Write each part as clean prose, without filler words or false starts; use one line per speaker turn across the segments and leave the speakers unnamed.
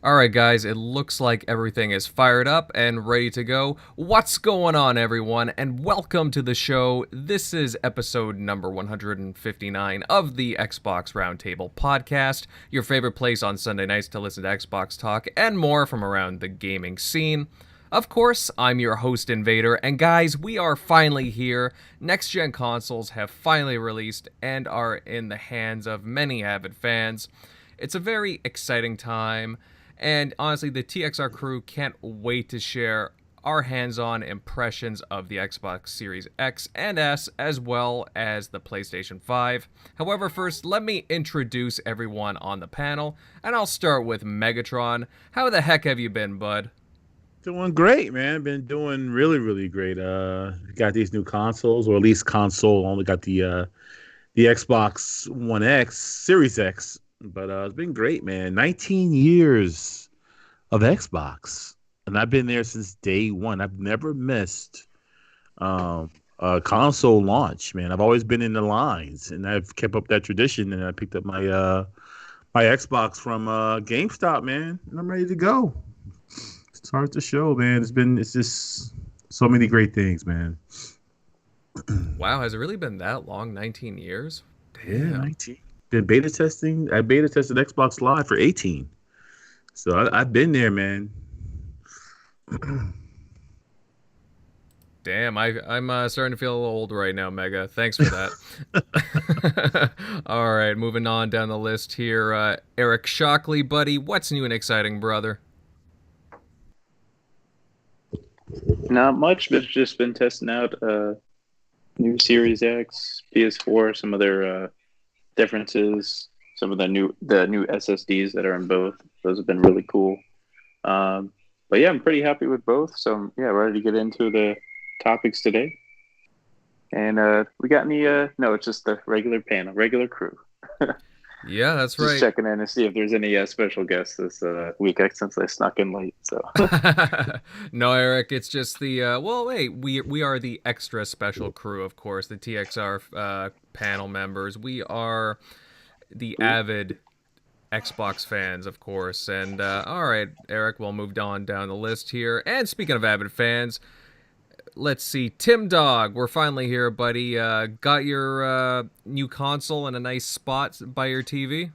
Alright guys, it looks like everything is fired up and ready to go. What's going on everyone, and welcome to the show. This is episode number 159 of the Xbox Roundtable Podcast, your favorite place on Sunday nights to listen to Xbox talk and more from around the gaming scene. Of course, I'm your host Invader, and guys, we are finally here. Next-gen consoles have finally released and are in the hands of many avid fans. It's a very exciting time. And honestly, the TXR crew can't wait to share our hands-on impressions of the Xbox Series X and S, as well as the PlayStation 5. However, first, let me introduce everyone on the panel, and I'll start with Megatron. How the heck have you been, bud?
Doing great, man. Been doing really great. Got these new consoles, or at least console. Only got the Xbox One X, Series X. But it's been great, man. 19 years of Xbox. And I've been there since day one. I've never missed a console launch, man. I've always been in the lines, and I've kept up that tradition. And I picked up my Xbox from GameStop, man. And I'm ready to go. Start the show, man. It's just so many great things, man.
Wow, has it really been that long? 19 years?
Damn. Yeah, 19. Been beta testing. I beta tested Xbox Live for 18. So I've been there, man.
Damn, I'm starting to feel a little old right now, Mega. Thanks for that. All right, moving on down the list here. Eric Shockley, buddy, what's new and exciting, brother?
Not much, but just been testing out new Series X, PS4, some of their differences, some of the new SSDs that are in both. Those have been really cool. But yeah, I'm pretty happy with both. So yeah, ready to get into the topics today. And we got any? No, it's just the regular panel, regular crew.
Yeah, that's right.
Just checking in to see if there's any special guests this week since I snuck in late. So
no, Eric, it's just the well, wait, we are the extra special crew, of course, the TXR panel members. We are the avid Xbox fans, of course. And all right, Eric, we'll move on down the list here. And speaking of avid fans, let's see, TimDog, we're finally here, buddy. Got your new console in a nice spot by your TV?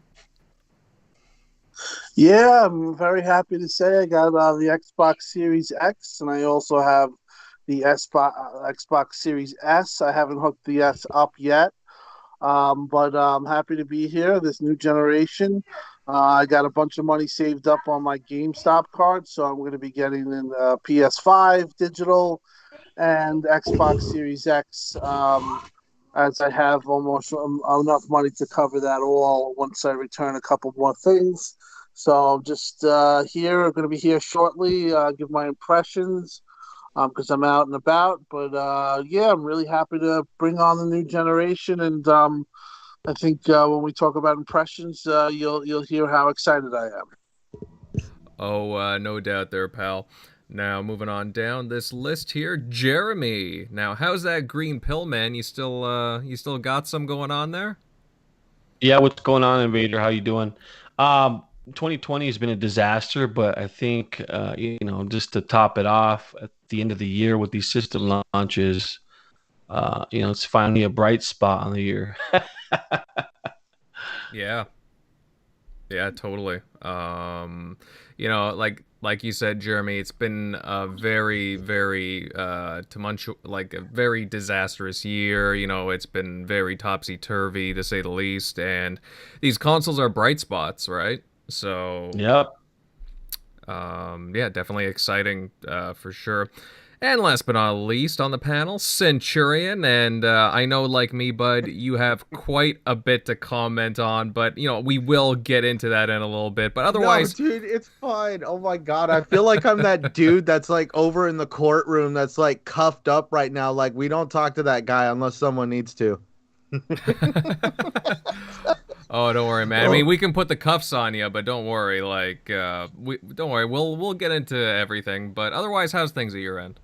Yeah, I'm very happy to say I got the Xbox Series X, and I also have the Xbox Series S. I haven't hooked the S up yet, but I'm happy to be here, this new generation. I got a bunch of money saved up on my GameStop card, so I'm going to be getting in PS5 digital and Xbox Series X, as I have almost enough money to cover that all once I return a couple more things. So just here, I'm going to be here shortly, give my impressions, because I'm out and about. But yeah, I'm really happy to bring on the new generation, and I think when we talk about impressions, you'll hear how excited I am.
Oh, no doubt there, pal. Now, moving on down this list here, Jeremy. Now, how's that green pill, man? You still got some going on there?
Yeah, what's going on, Invader? How you doing? 2020 has been a disaster, but I think just to top it off at the end of the year with these system launches, it's finally a bright spot on the year.
Yeah, totally. Like you said, Jeremy, it's been a very, very tumultuous, like a very disastrous year. It's been very topsy-turvy, to say the least. And these consoles are bright spots, right? So,
yep.
Yeah, definitely exciting for sure. And last but not least on the panel, Centurion. And I know, like me, bud, you have quite a bit to comment on, but, we will get into that in a little bit. But otherwise...
No, dude, it's fine. Oh, my God. I feel like I'm that dude that's, like, over in the courtroom that's, like, cuffed up right now. Like, we don't talk to that guy unless someone needs to.
Oh, don't worry, man. I mean, we can put the cuffs on you, but don't worry. Like, don't worry. We'll get into everything. But otherwise, how's things at your end?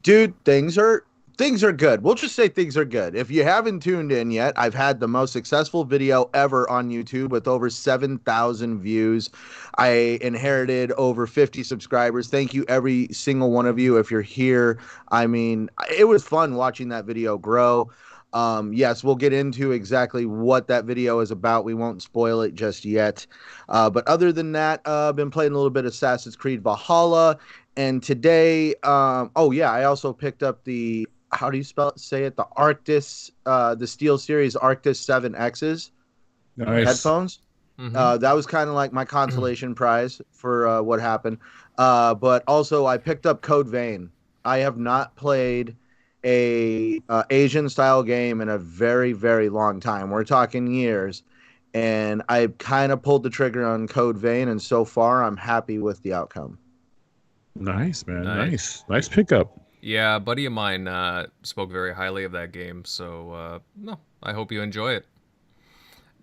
Dude, things are things are good. We'll just say things are good. If you haven't tuned in yet, I've had the most successful video ever on YouTube with over 7,000 views. I inherited over 50 subscribers. Thank you, every single one of you. If you're here, I mean, it was fun watching that video grow. Yes, we'll get into exactly what that video is about. We won't spoil it just yet. But other than that, I've been playing a little bit of Assassin's Creed Valhalla. And today, I also picked up the, how do you say it? The Arctis, the Steel Series Arctis 7Xs headphones.
Mhm.
That was kind of like my consolation prize for what happened. But also, I picked up Code Vein. I have not played a Asian style game in a very, very long time. We're talking years. And I kind of pulled the trigger on Code Vein, and so far, I'm happy with the outcome.
Nice, man.
Nice.
Nice pickup.
Yeah, a buddy of mine spoke very highly of that game, so no, I hope you enjoy it.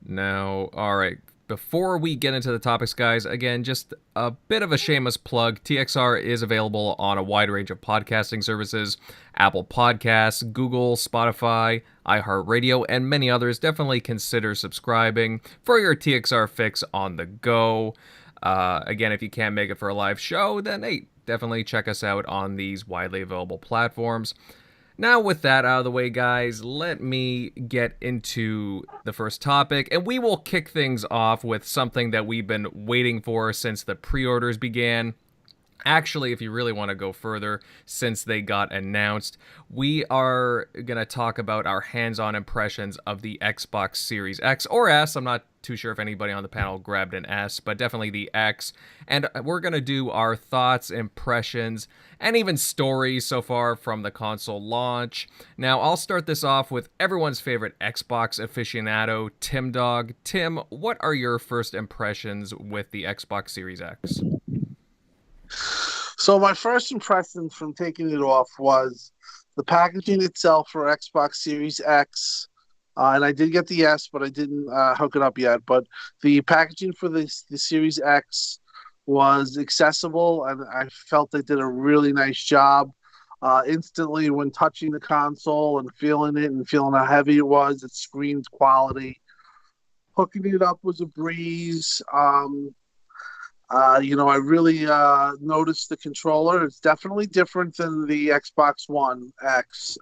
Now, all right, before we get into the topics, guys, again, just a bit of a shameless plug. TXR is available on a wide range of podcasting services: Apple Podcasts, Google, Spotify, iHeartRadio, and many others. Definitely consider subscribing for your TXR fix on the go. Again, if you can't make it for a live show, then hey, definitely check us out on these widely available platforms. Now, with that out of the way, guys, let me get into the first topic, and we will kick things off with something that we've been waiting for since the pre-orders began. Actually, if you really want to go further, since they got announced, we are going to talk about our hands-on impressions of the Xbox Series X or S. I'm not too sure if anybody on the panel grabbed an S, but definitely the X. And we're going to do our thoughts, impressions, and even stories so far from the console launch. Now, I'll start this off with everyone's favorite Xbox aficionado, TimDog. Tim, what are your first impressions with the Xbox Series X?
So my first impression from taking it off was the packaging itself for Xbox Series X. And I did get the S, but I didn't hook it up yet. But the packaging for the Series X was accessible, and I felt they did a really nice job. Instantly, when touching the console and feeling it and feeling how heavy it was, it screamed quality. Hooking it up was a breeze. I really noticed the controller. It's definitely different than the Xbox One X.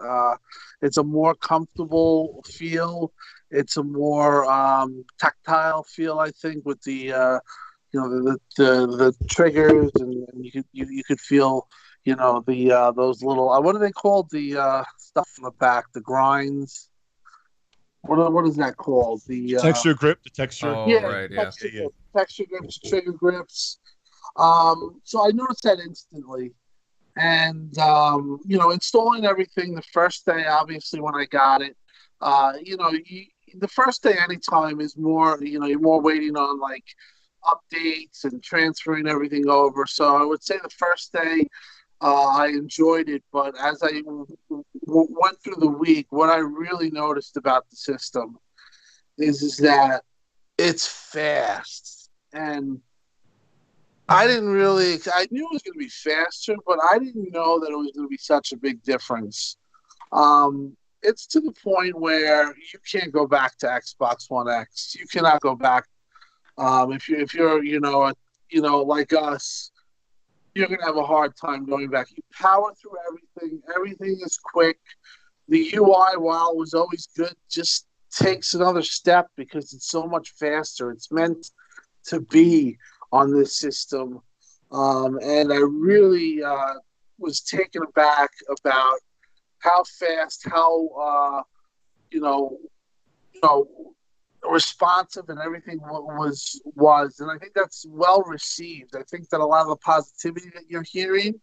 It's a more comfortable feel. It's a more tactile feel, I think, with the the triggers, and you could feel the those little what are they called, the stuff in the back, the grinds. What is that called? The
Texture grip, the texture.
Oh,
yeah,
right, yeah.
texture grips, trigger grips. So I noticed that instantly. And, installing everything the first day, obviously, when I got it, the first day anytime is more, you're more waiting on, like, updates and transferring everything over. So I would say the first day, I enjoyed it, but as I went through the week, what I really noticed about the system is that it's fast. And I knew it was going to be faster, but I didn't know that it was going to be such a big difference. It's to the point where you can't go back to Xbox One X. You cannot go back. If you're like us, you're going to have a hard time going back. You power through everything. Everything is quick. The UI, while it was always good, just takes another step because it's so much faster. It's meant to be on this system. And I really was taken aback about how fast, how, responsive and everything was. And I think that's well received. I think that a lot of the positivity that you're hearing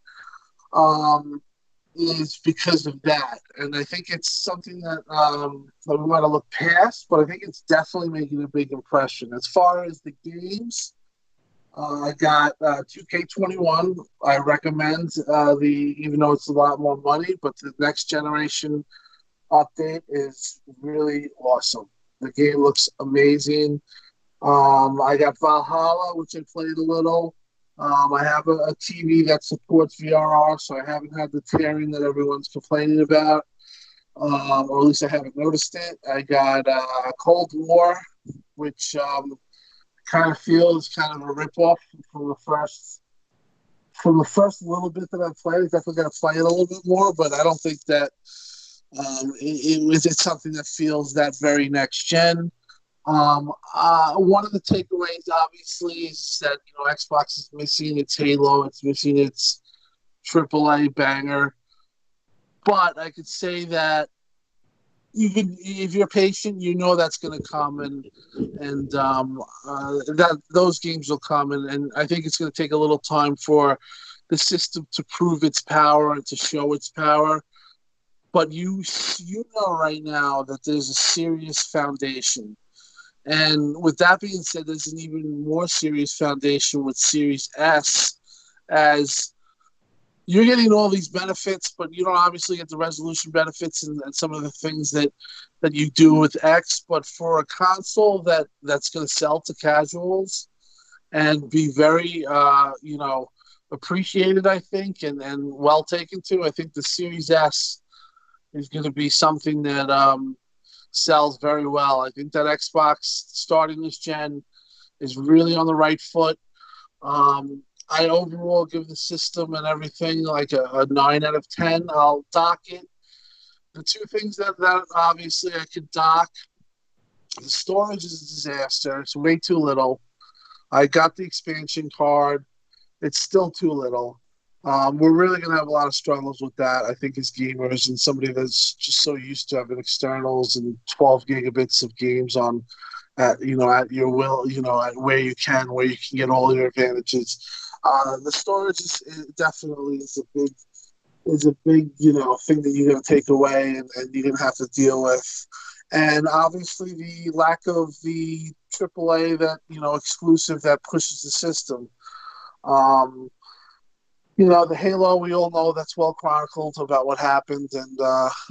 is because of that. And I think it's something that we might have looked past, but I think it's definitely making a big impression. As far as the games, I got 2K21. I recommend even though it's a lot more money, but the next generation update is really awesome. The game looks amazing. I got Valhalla, which I played a little. I have a TV that supports VRR, so I haven't had the tearing that everyone's complaining about. or at least I haven't noticed it. I got Cold War, which kind of feels kind of a ripoff from the first little bit that I've played. I definitely got to play it a little bit more, but I don't think that it's something that feels that very next gen. One of the takeaways, obviously, is that Xbox is missing its Halo, it's missing its AAA banger. But I could say that even if you're patient, that's going to come, and that those games will come, and I think it's going to take a little time for the system to prove its power and to show its power. But you know right now that there's a serious foundation. And with that being said, there's an even more serious foundation with Series S, as you're getting all these benefits, but you don't obviously get the resolution benefits and some of the things that you do with X. But for a console that's going to sell to casuals and be very, appreciated, I think, and well taken to, I think the Series S is going to be something that sells very well. I think that Xbox starting this gen is really on the right foot. I overall give the system and everything like a 9 out of 10. I'll dock it. The two things that obviously I could dock, the storage is a disaster. It's way too little. I got the expansion card. It's still too little. We're really going to have a lot of struggles with that, I think, as gamers and somebody that's just so used to having externals and 12 gigabits of games at your will, at where you can get all your advantages. The storage is definitely a big thing that you're going to take away and you're going to have to deal with. And obviously the lack of the AAA exclusive that pushes the system. The Halo, we all know that's well chronicled about what happened, and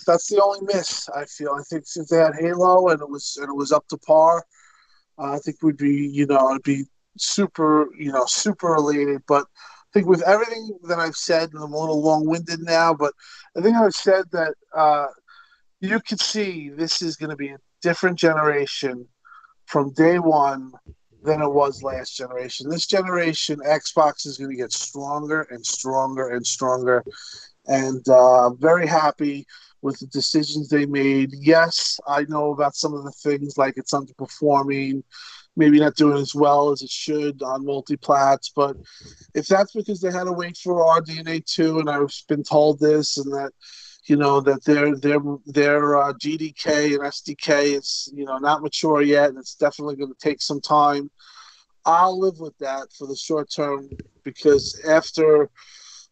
that's the only miss, I feel. I think if they had Halo and it was up to par, I think we'd be, it'd be super elated. But I think with everything that I've said, and I'm a little long-winded now, but I think I've said that you could see this is going to be a different generation from day one than it was last generation. This generation, Xbox is going to get stronger and stronger and stronger. And I'm very happy with the decisions they made. Yes, I know about some of the things, like it's underperforming, maybe not doing as well as it should on multi-plats, but if that's because they had to wait for RDNA 2, and I've been told this, and that that their GDK and SDK is not mature yet, and it's definitely going to take some time, I'll live with that for the short term, because after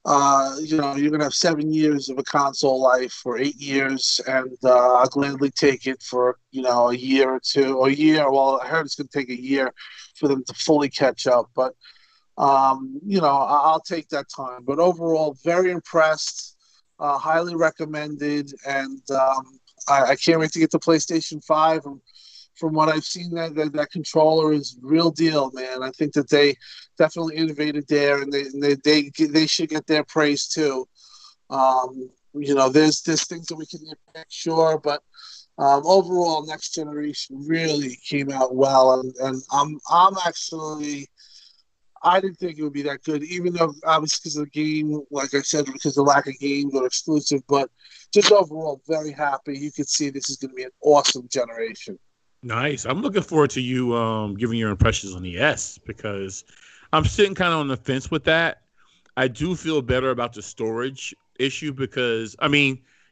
you're going to have 7 years of a console life, or 8 years, and I'll gladly take it for, a year or two, or a year. Well, I heard it's going to take a year for them to fully catch up, but, I'll take that time. But overall, very impressed, highly recommended, and I can't wait to get to PlayStation 5. And from what I've seen, that controller is real deal, man. I think that they definitely innovated there, and they should get their praise too. There's things that we can nitpick, sure, but overall, next generation really came out well, and I'm actually. I didn't think it would be that good, even though obviously because of the game, like I said, because of the lack of games or exclusive. But just overall, very happy. You can see this is going to be an awesome generation.
Nice. I'm looking forward to you giving your impressions on the S, because I'm sitting kind of on the fence with that. I do feel better about the storage issue because,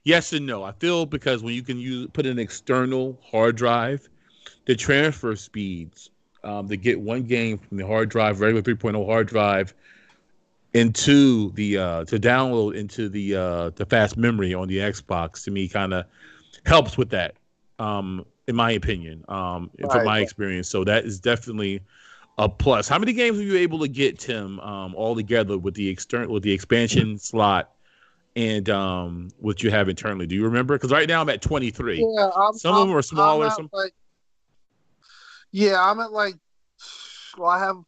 yes and no. I feel because when you can put an external hard drive, the transfer speeds to get one game from the hard drive, regular 3.0 hard drive, into the to download into the fast memory on the Xbox, to me kind of helps with that. In my opinion, from my experience. So that is definitely a plus. How many games were you able to get, Tim, all together with the expansion slot and what you have internally? Do you remember? Because right now I'm at 23.
Yeah,
some of them are smaller.
I'm at like, well,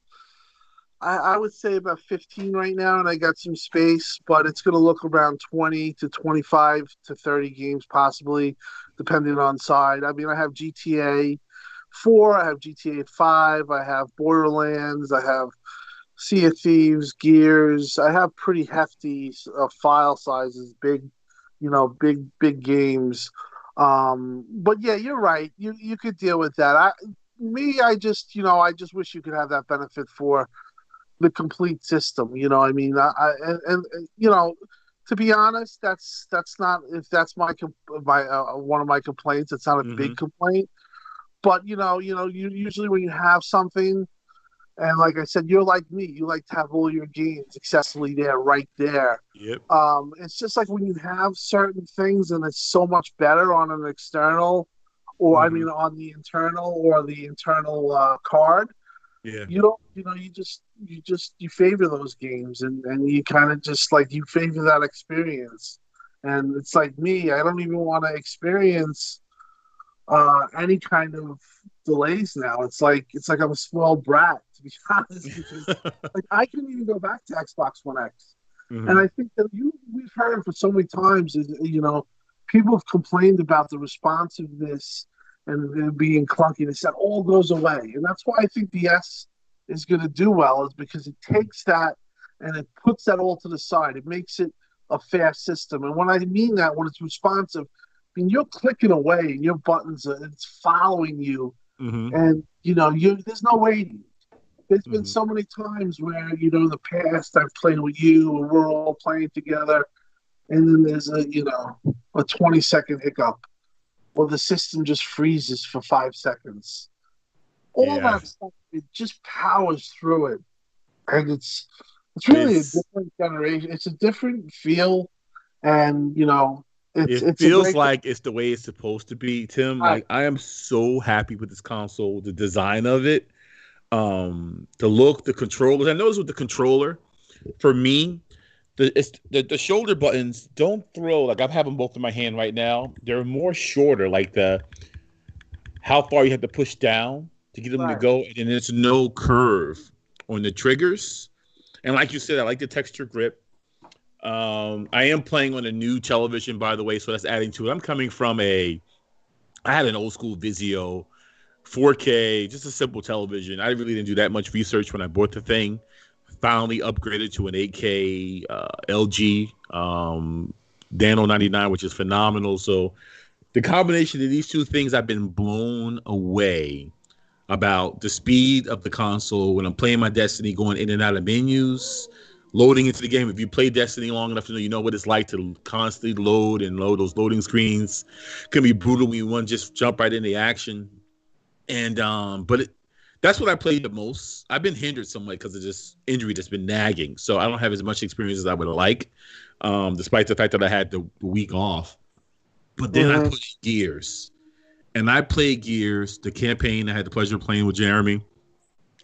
I would say about 15 right now, and I got some space, but it's going to look around 20 to 25 to 30 games possibly, depending on side. I mean, I have GTA 4, I have GTA 5, I have Borderlands, I have Sea of Thieves, Gears. I have pretty hefty file sizes, big, big games. But yeah, you're right. You could deal with that. I just wish you could have that benefit for the complete system. You know, I mean, to be honest, that's not if that's my one of my complaints. It's not a big complaint, but you usually when you have something, and like I said, you're like me. You like to have all your games accessibly there, right there.
Yep.
It's just like when you have certain things, and it's so much better on an external, or I mean, on the internal or the internal card.
Yeah.
You don't, you favor those games, and you kind of just like you favor that experience. And it's like me, I don't even want to experience any kind of delays now. It's like I'm a spoiled brat, to be honest. Because, like I couldn't even go back to Xbox One X, and I think that we've heard it for so many times. Is people have complained about the responsiveness and it being clunky. They said all goes away, and that's why I think the S is going to do well, is because it takes that and it puts that all to the side. It makes it a fast system, and when I mean that, when it's responsive, I mean you're clicking away and your buttons it's following you, and there's no waiting. There's been so many times where in the past I've played with you and we're all playing together, and then there's a 20-second hiccup. Well, the system just freezes for 5 seconds. All that stuff, it just powers through it. And it's really a different generation. It's a different feel. And,
it feels like it's the way it's supposed to be, Tim. Like, I am so happy with this console, the design of it, the look, the controllers. I noticed with the controller, for me, the shoulder buttons don't throw, like I have them both in my hand right now. They're more shorter, like how far you have to push down to get them to go, and then there's no curve on the triggers. And like you said, I like the texture grip. I am playing on a new television, by the way, so that's adding to it. I'm coming from I had an old school Vizio 4K, just a simple television. I really didn't do that much research when I bought the thing. Finally upgraded to an 8K LG Dano 99, which is phenomenal. So the combination of these two things, I've been blown away about the speed of the console when I'm playing my Destiny, going in and out of menus, loading into the game. If you play Destiny long enough to know, you know what it's like to constantly load those loading screens. It can be brutal when you want to just jump right into action. And that's what I played the most. I've been hindered somewhat because of this injury that's been nagging. So I don't have as much experience as I would like, despite the fact that I had the week off. But then I put Gears. And I played Gears, the campaign. I had the pleasure of playing with Jeremy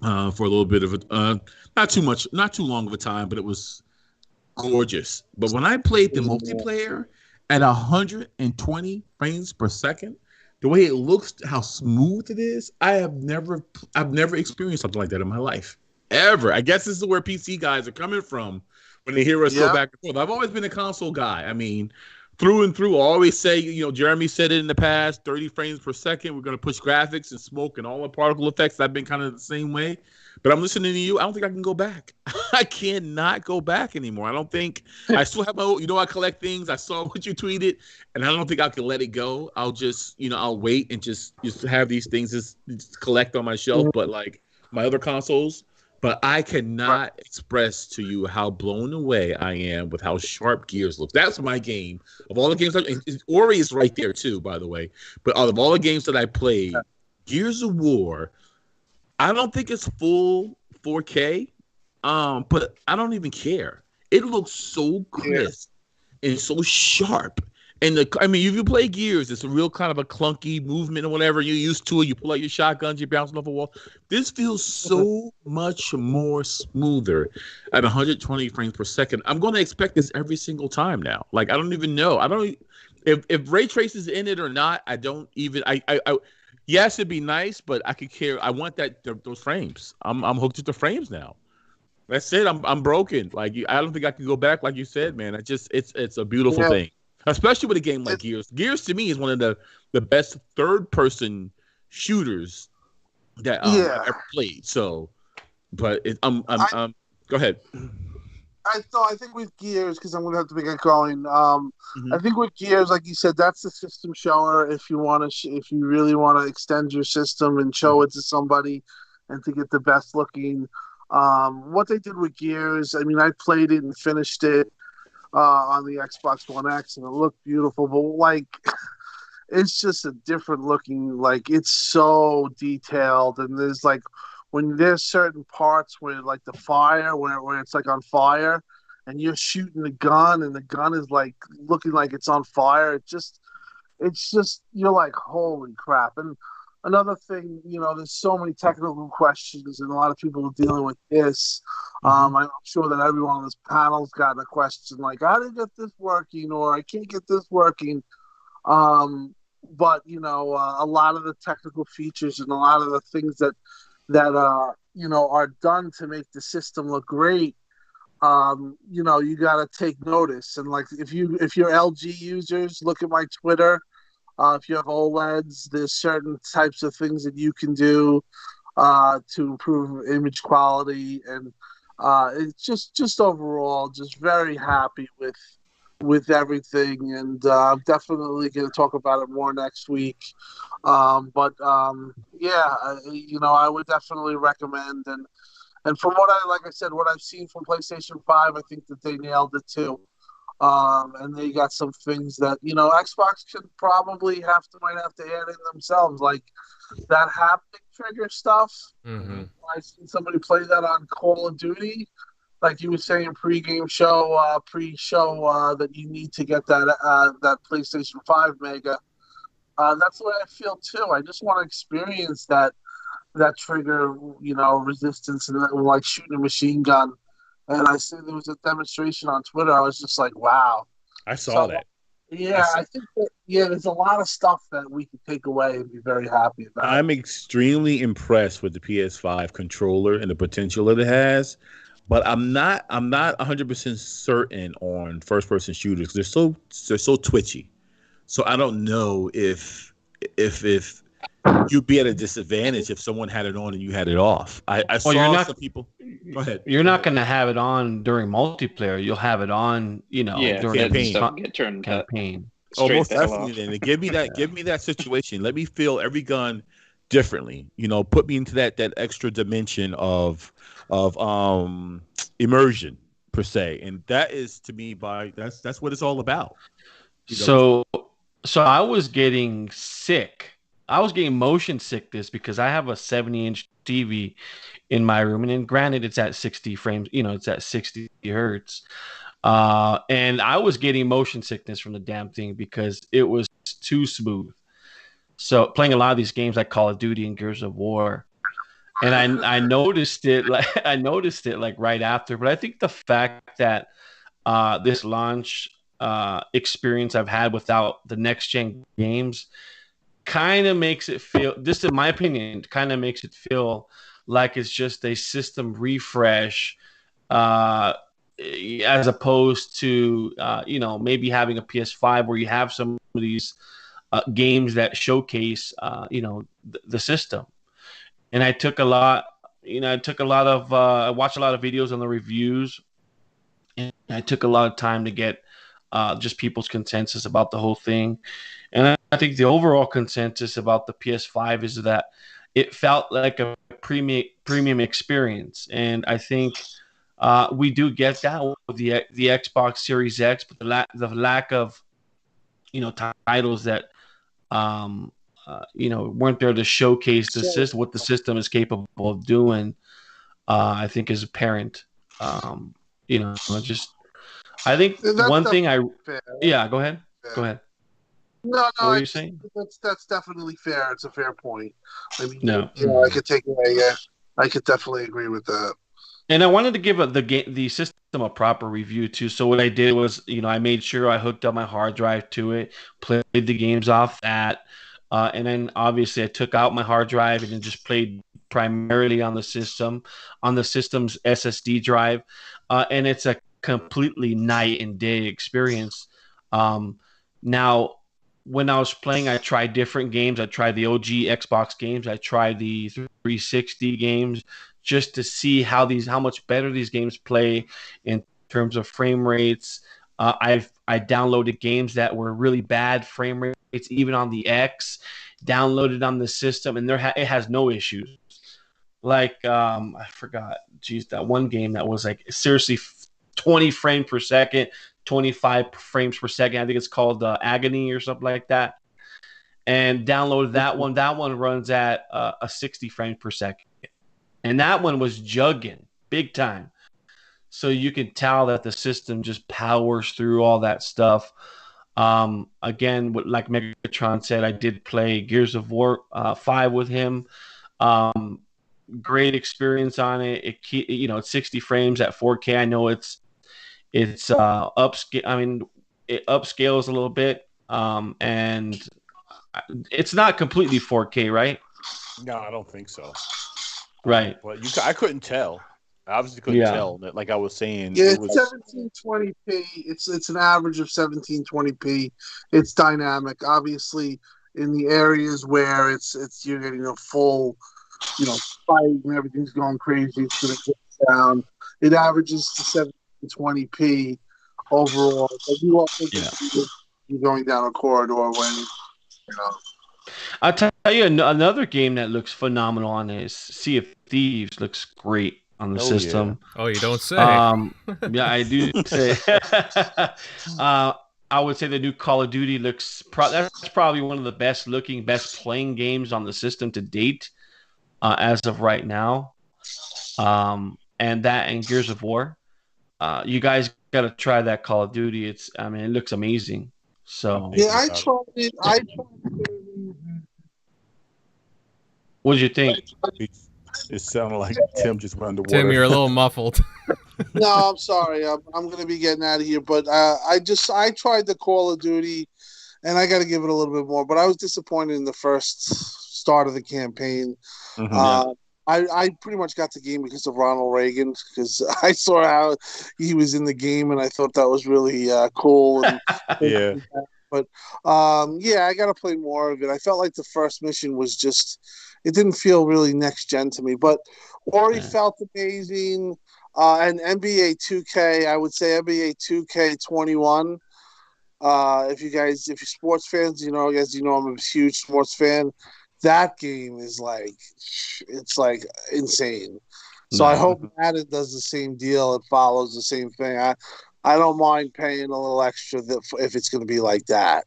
for a little bit of not too long of a time, but it was gorgeous. But when I played the multiplayer at 120 frames per second, the way it looks, how smooth it is, I've never experienced something like that in my life, ever. I guess this is where PC guys are coming from when they hear us go back and forth. I've always been a console guy. I mean, through and through, I always say, Jeremy said it in the past, 30 frames per second. We're going to push graphics and smoke and all the particle effects. I've been kind of the same way. But I'm listening to you. I don't think I can go back. I cannot go back anymore. I don't think I still have my, I collect things. I saw what you tweeted, and I don't think I can let it go. I'll just, I'll wait and just have these things just collect on my shelf. But like my other consoles, but I cannot express to you how blown away I am with how sharp Gears looks. That's my game of all the games. Ori is right there too, by the way. But out of all the games that I played, Gears of War, I don't think it's full 4K, but I don't even care. It looks so crisp and so sharp. And if you play Gears, it's a real kind of a clunky movement or whatever. You're used to it. You pull out your shotguns, you're bouncing off a wall. This feels so much more smoother at 120 frames per second. I'm going to expect this every single time now. Like, I don't even know. If ray trace is in it or not. I don't even. Yes, it'd be nice, but I could care. I want those frames. I'm hooked to the frames now. That's it. I'm broken. Like I don't think I can go back. Like you said, man. It's a beautiful
Yeah.
thing, especially with a game like Gears. Gears to me is one of the best third person shooters that I've ever played. So, but go ahead.
I think with Gears, because I'm gonna have to get going.
Mhm.
I think with Gears, like you said, that's the system shower. If you want to, if you really want to extend your system and show it to somebody, and to get the best looking. What they did with Gears, I mean, I played it and finished it on the Xbox One X, and it looked beautiful. But like, it's just a different looking. Like, it's so detailed, and there's like when there's certain parts where like the fire, where it's like on fire, and you're shooting the gun, and the gun is like looking like it's on fire. It's just you're like, holy crap. And another thing, there's so many technical questions, and a lot of people are dealing with this. I'm sure that everyone on this panel's gotten a question like, how did I get this working, or I can't get this working. But a lot of the technical features and a lot of the things that are done to make the system look great. You got to take notice. And like, if you're LG users, look at my Twitter. If you have OLEDs, there's certain types of things that you can do to improve image quality, and it's just overall just very happy with everything. And I'm definitely going to talk about it more next week. Yeah, I would definitely recommend. And from like I said, what I've seen from PlayStation 5, I think that they nailed it too. And they got some things that Xbox could probably might have to add in themselves, like that haptic trigger stuff.
Mm-hmm.
I seen somebody play that on Call of Duty, like you were saying pre-show that you need to get that PlayStation 5 Mega. That's the way I feel too. I just want to experience that trigger, resistance, and like shooting a machine gun. And I see there was a demonstration on Twitter. I was just like, wow.
I saw that.
Yeah, I think that, there's a lot of stuff that we can take away and be very happy about.
I'm extremely impressed with the PS5 controller and the potential that it has, but I'm not 100% certain on first-person shooters. They're so twitchy. So I don't know if you'd be at a disadvantage if someone had it on and you had it off. I saw some people. Go ahead.
You're not going to have it on during multiplayer. You'll have it on, during campaign.
Most definitely. Then give me that situation. Let me feel every gun differently. Put me into that extra dimension of immersion per se, and that is to me that's what it's all about.
So I was getting sick. I was getting motion sickness because I have a 70-inch TV in my room, and then granted, it's at 60 frames. It's at 60 hertz, and I was getting motion sickness from the damn thing because it was too smooth. So playing a lot of these games like Call of Duty and Gears of War, and I noticed it like right after. But I think the fact that this launch experience I've had without the next gen games kind of makes it feel, just in my opinion, kind of makes it feel like it's just a system refresh, as opposed to maybe having a PS5 where you have some of these games that showcase the system. And I took a lot of I watched a lot of videos on the reviews, and I took a lot of time to get just people's consensus about the whole thing. And I think the overall consensus about the PS5 is that it felt like a premium experience. And I think we do get that with the Xbox Series X, but the lack of titles that weren't there to showcase what the system is capable of doing, I think is apparent. I think one thing go ahead. Go ahead.
No,
what were you saying?
That's definitely fair. It's a fair point. I mean,
no,
I could take away. Yeah, I could definitely agree with that.
And I wanted to give the system a proper review too. So what I did was, I made sure I hooked up my hard drive to it, played the games off that, and then obviously I took out my hard drive and then just played primarily on the system's SSD drive, and it's a completely night and day experience. Now, when I was playing, I tried different games. I tried the OG Xbox games. I tried the 360 games just to see how much better these games play in terms of frame rates. I downloaded games that were really bad frame rates, even on the X, downloaded on the system, and it has no issues. Like I forgot, that one game that was like seriously 20 frames per second, 25 frames per second. I think it's called Agony or something like that. And downloaded that one. That one runs at a 60 frames per second. And that one was jugging big time. So you can tell that the system just powers through all that stuff. Again, like Megatron said, I did play Gears of War 5 with him. Great experience on it. It's 60 frames at 4K. I know it's upscale. I mean, it upscales a little bit, and it's not completely 4K, right?
No, I don't think so.
Right.
But I couldn't tell. I obviously couldn't tell. Like I was saying,
yeah,
it was
1720p. It's an average of 1720p. It's dynamic. Obviously, in the areas where it's you're getting a full, fight and everything's going crazy, it's going to get down. It averages to 720p overall. But you also you're going down a corridor when
I'll tell you another game that looks phenomenal on it is Sea of Thieves. Looks great on the system.
Yeah. Oh, you don't say.
Yeah, I do say. I would say the new Call of Duty looks. That's probably one of the best looking, best playing games on the system to date, as of right now. And Gears of War. You guys got to try that Call of Duty. It looks amazing. So
yeah, I tried it.
What did you think?
It sounded like Tim just went underwater.
Tim, you're a little muffled.
No, I'm sorry. I'm going to be getting out of here. But I tried the Call of Duty, and I got to give it a little bit more. But I was disappointed in the first start of the campaign. Mm-hmm. I pretty much got the game because of Ronald Reagan, because I saw how he was in the game, and I thought that was really cool. And,
yeah.
But I got to play more of it. I felt like the first mission was just, it didn't feel really next gen to me. But Ori felt amazing. And NBA 2K, I would say NBA 2K21. If you're sports fans, I'm a huge sports fan. That game is it's insane. So I hope Madden does the same deal. It follows the same thing. I don't mind paying a little extra if it's going to be like that.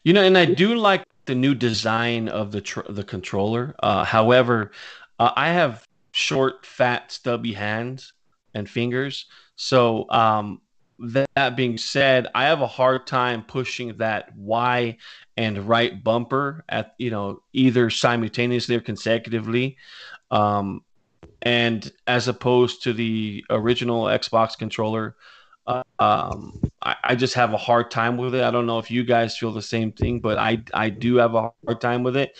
And I do like the new design of the controller. However, I have short, fat, stubby hands and fingers. So that being said, I have a hard time pushing that Y and right bumper at either simultaneously or consecutively. And as opposed to the original Xbox controller, I just have a hard time with it. I don't know if you guys feel the same thing, but I do have a hard time with it.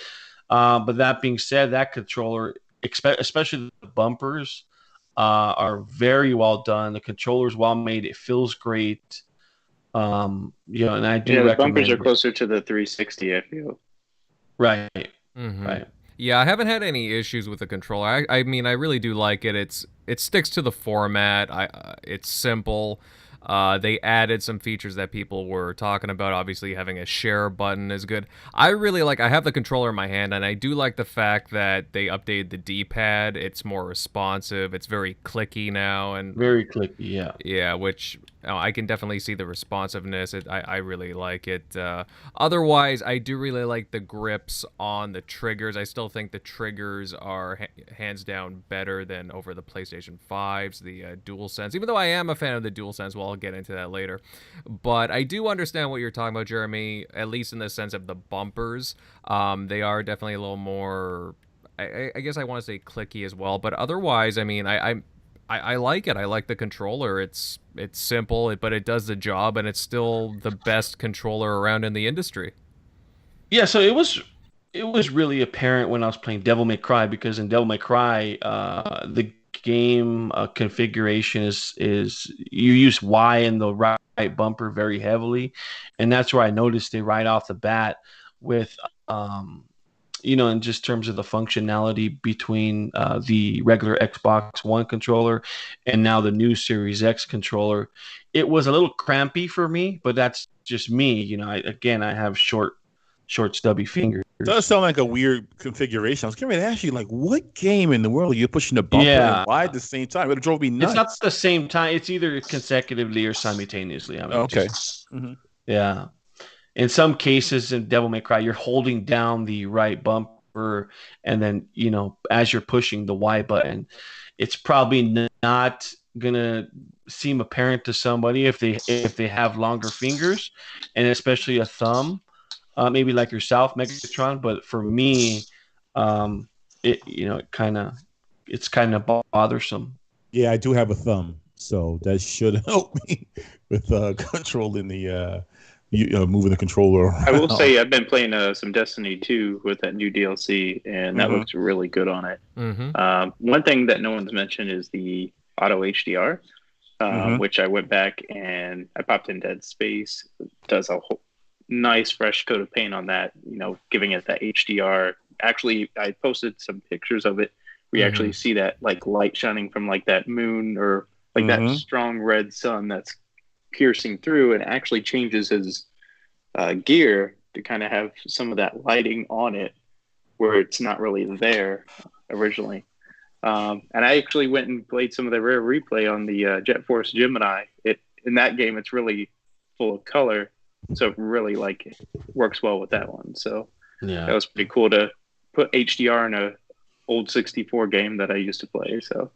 But that being said, that controller, especially the bumpers, are very well done. The controller's well made. It feels great. And I do recommend.
The bumpers are closer to the 360, I feel.
Right.
Mm-hmm.
Right.
Yeah, I haven't had any issues with the controller. I mean, I really do like it. It sticks to the format. It's simple. They added some features that people were talking about. Obviously, having a share button is good. I have the controller in my hand, and I do like the fact that they updated the D-pad. It's more responsive. It's very clicky now. And
very clicky, yeah.
Yeah, which I can definitely see the responsiveness. I really like it. Otherwise, I do really like the grips on the triggers. I still think the triggers are hands down better than over the PlayStation 5's, the DualSense, even though I am a fan of the DualSense. Well, I'll get into that later. But I do understand what you're talking about, Jeremy, at least in the sense of the bumpers. They are definitely a little more, I guess I want to say clicky as well. But otherwise, I mean, I like it. I like the controller. It's simple, but it does the job, and it's still the best controller around in the industry.
Yeah, so it was it was really apparent when I was playing Devil May Cry, because in Devil May Cry, the game configuration is you use Y in the right bumper very heavily, and that's where I noticed it right off the bat with in just terms of the functionality between the regular Xbox One controller and now the new Series X controller. It was a little crampy for me, but that's just me. I have short, stubby fingers.
It does sound like a weird configuration. I was getting ready to ask you, like, what game in the world are you pushing the bumper and wide at the same time? It drove me nuts.
It's not the same time. It's either consecutively or simultaneously.
Okay.
Yeah. In some cases in Devil May Cry, you're holding down the right bumper, and then, as you're pushing the Y button, it's probably not going to seem apparent to somebody if they have longer fingers, and especially a thumb. Maybe like yourself, Megatron, but for me, it's kind of bothersome.
Yeah, I do have a thumb, so that should help me with controlling the moving the controller around.
I will say I've been playing some Destiny 2 with that new DLC, and that looks really good on it. One thing that no one's mentioned is the auto HDR, which I went back and I popped in Dead Space. It does a whole nice fresh coat of paint on that, giving it that HDR. Actually, I posted some pictures of it. We actually see that like light shining from like that moon or like that strong red sun that's piercing through, and actually changes his gear to kind of have some of that lighting on it where it's not really there originally. And I actually went and played some of the rare replay on the Jet Force Gemini. In that game, it's really full of color, so it really works well with that one. So that was pretty cool to put HDR in a old 64 game that I used to play. So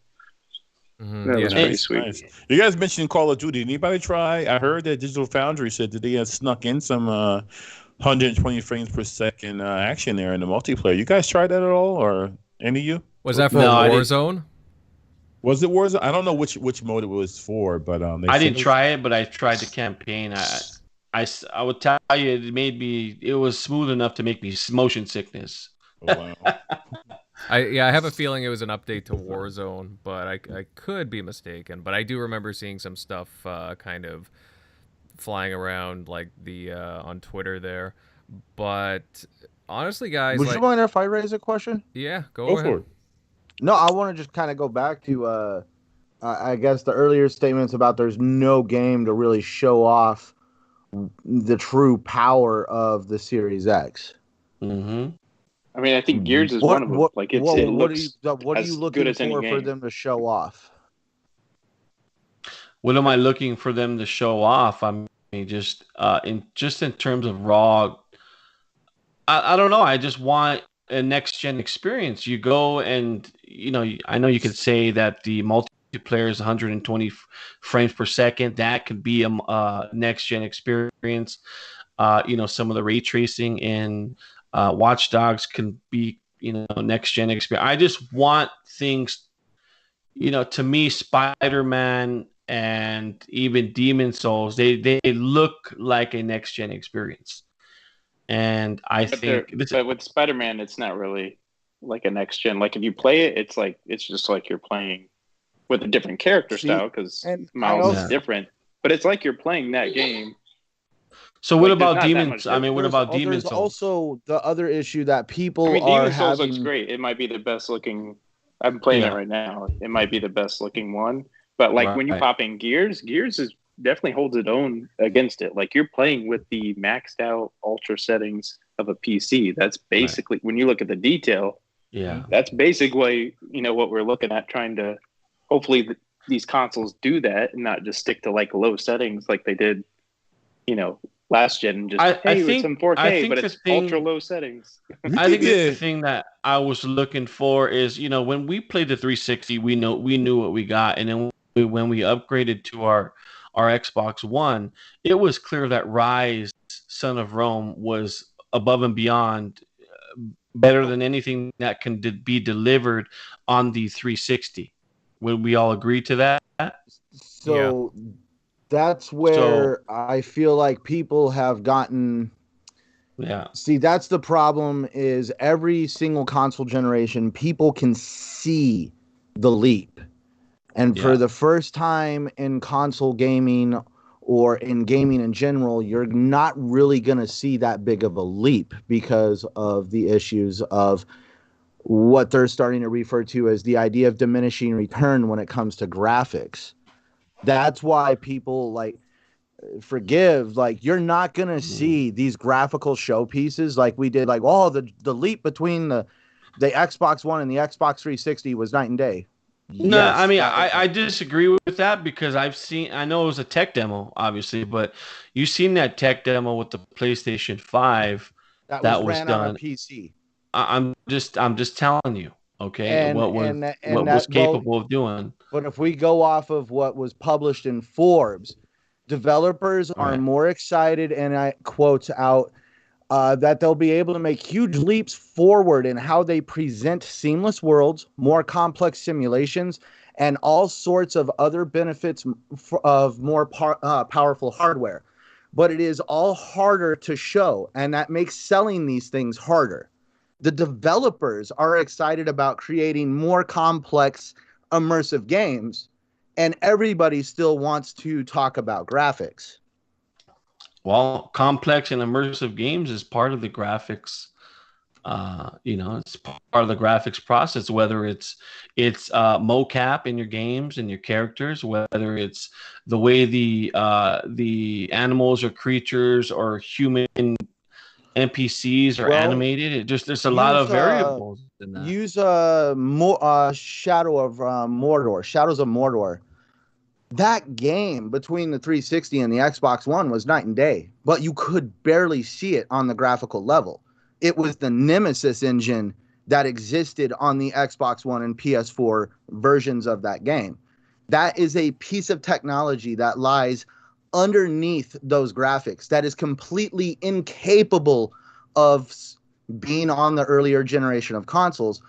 that was pretty sweet.
Nice. You guys mentioned Call of Duty. Anybody try? I heard that Digital Foundry said that they had snuck in some 120 frames per second action there in the multiplayer. You guys tried that at all, or any of you?
Was that for Warzone?
Was it Warzone? I don't know which mode it was for, but
I didn't try it, but I tried the campaign. I would tell you it was smooth enough to make me motion sickness.
Oh, wow.
I have a feeling it was an update to Warzone, but I could be mistaken. But I do remember seeing some stuff kind of flying around like the on Twitter there. But honestly, guys,
would you mind if I raise a question?
Yeah, go ahead.
For it.
No, I want to just kind of go back to I guess the earlier statements about there's no game to really show off the true power of the Series X.
I mean, I think Gears is one of them. What are
you looking for them to show off?
What am I looking for them to show off? I mean, just in terms of raw. I don't know. I just want a next gen experience. You go and I know you could say that the multiplayer is 120 frames per second. That could be a next gen experience. Some of the ray tracing in Watch Dogs can be next gen experience. I just want things. To me, Spider-Man and even Demon Souls, they look like a next gen experience. And but
with Spider-Man, it's not really like a next gen. Like if you play it, it's just like you're playing with a different character style because Miles is different. But it's like you're playing that game.
So what about Demons? I mean, what about Demon Souls?
There's also the other issue that people
Demon Souls looks great. It might be the best looking. I'm playing it right now. It might be the best looking one. But when you pop in Gears is definitely holds its own against it. Like you're playing with the maxed out ultra settings of a PC. That's basically when you look at the detail.
Yeah,
that's basically what we're looking at. Trying to hopefully these consoles do that and not just stick to low settings like they did. Last gen, just with some 4K, but it's ultra low settings.
I think the thing that I was looking for is, when we played the 360, we knew what we got, and then when we upgraded to our Xbox One, it was clear that Rise, Son of Rome, was above and beyond better than anything that can be delivered on the 360. Would we all agree to that?
So. Yeah. That's where I feel like people have gotten
Yeah.
See, that's the problem. Is every single console generation, people can see the leap, and for
Yeah.
the first time in console gaming or in gaming in general, you're not really going to see that big of a leap because of the issues of what they're starting to refer to as the idea of diminishing return when it comes to graphics. That's why people like forgive, like you're not gonna see these graphical showpieces like we did, like, oh, the leap between the Xbox One and the Xbox 360 was night and day.
No, I
Yes,
mean,
that
I disagree with that because I know it was a tech demo, obviously, but you've seen that tech demo with the PlayStation 5
that was
that was
ran on a
done.
PC.
I'm just telling you, okay,
and
what was
and
what
and
was
that, well,
capable of doing.
but if we go off of what was published in Forbes, developers are
Right.
more excited, and I quote out, that they'll be able to make huge leaps forward in how they present seamless worlds, more complex simulations, and all sorts of other benefits of more powerful hardware. But it is all harder to show, and that makes selling these things harder. The developers are excited about creating more complex, immersive games, and everybody still wants to talk about graphics.
Well, complex and immersive games is part of the graphics. It's part of the graphics process. Whether it's mocap in your games and your characters, whether it's the way the animals or creatures or human NPCs are
Well,
animated. It just there's a lot
use
of variables in that.
use Shadow of Mordor, Shadows of Mordor. That game between the 360 and the Xbox One was night and day, but you could barely see it on the graphical level. It was the Nemesis engine that existed on the Xbox One and PS4 versions of that game. That is a piece of technology that lies underneath those graphics that is completely incapable of being on the earlier generation of consoles.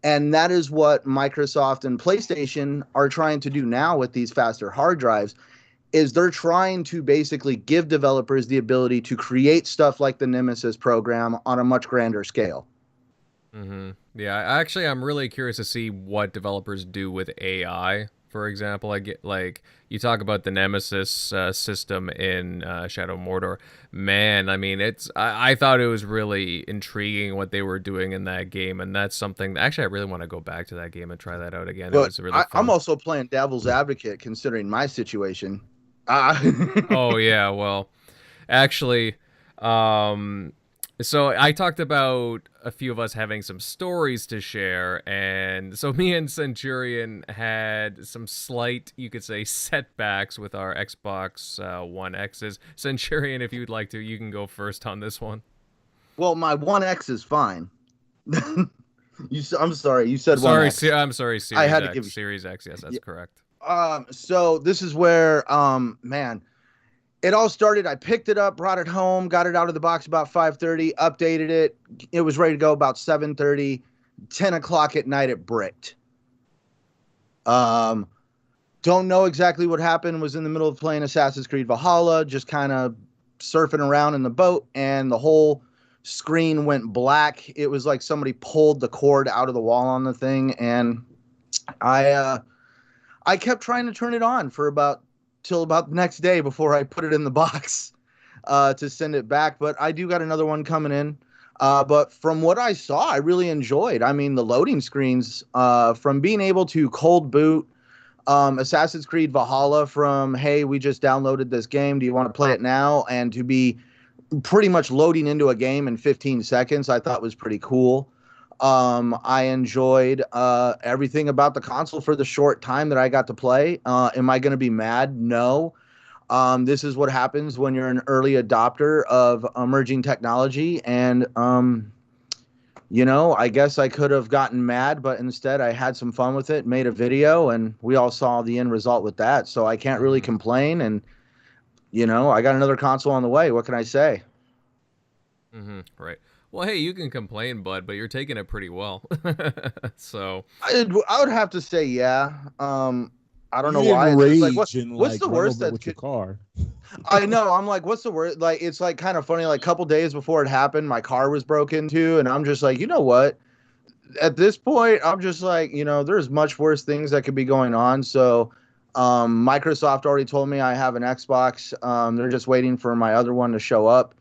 And that is what Microsoft and PlayStation are trying to do now with these faster hard drives, is they're trying to basically give developers the ability to create stuff like the Nemesis program on a much grander scale.
Yeah, I'm really curious to see what developers do with AI. For example, I get like you talk about the Nemesis system in Shadow Mordor. Man, I mean, I thought it was really intriguing what they were doing in that game, and that's something. Actually, I really want to go back to that game and try that out again. It
But
was really fun.
I'm also playing devil's advocate considering my situation.
Oh yeah, well, actually, so I talked about a few of us having some stories to share, and so me and Centurion had some slight, you could say, setbacks with our Xbox One X's. Centurion, if you'd like to, you can go first on this one.
Well, my One X is fine. I'm sorry, you said One X.
I'm sorry, Series
I had
X.
to give you...
Series X, yes, that's correct.
So this is where, man, it all started. I picked it up, brought it home, got it out of the box about 5:30, updated it. It was ready to go about 7:30, 10 o'clock at night, it bricked. Don't know exactly what happened. Was in the middle of playing Assassin's Creed Valhalla, just kind of surfing around in the boat, and the whole screen went black. It was like somebody pulled the cord out of the wall on the thing, and I kept trying to turn it on for till about the next day before I put it in the box to send it back. But I do got another one coming in. But from what I saw, I really enjoyed. I mean, the loading screens, from being able to cold boot Assassin's Creed Valhalla from, hey, we just downloaded this game, do you want to play it now? And to be pretty much loading into a game in 15 seconds, I thought was pretty cool. I enjoyed everything about the console for the short time that I got to play. Am I going to be mad? No. This is what happens when you're an early adopter of emerging technology. And, I guess I could have gotten mad, but instead I had some fun with it, made a video, and we all saw the end result with that. So I can't really complain. And, I got another console on the way. What can I say?
Right. Well, hey, you can complain, bud, but you're taking it pretty well. So
I would have to say, yeah. I don't know
You
why.
didn't
It's like,
rage and
what's
like
the
run
worst
over
that
with your car?
I know. I'm like, what's the worst? Like, it's like kind of funny. Like, a couple days before it happened, my car was broken into, and I'm just like, you know what? At this point, I'm just like, there's much worse things that could be going on. So, Microsoft already told me I have an Xbox. They're just waiting for my other one to show up,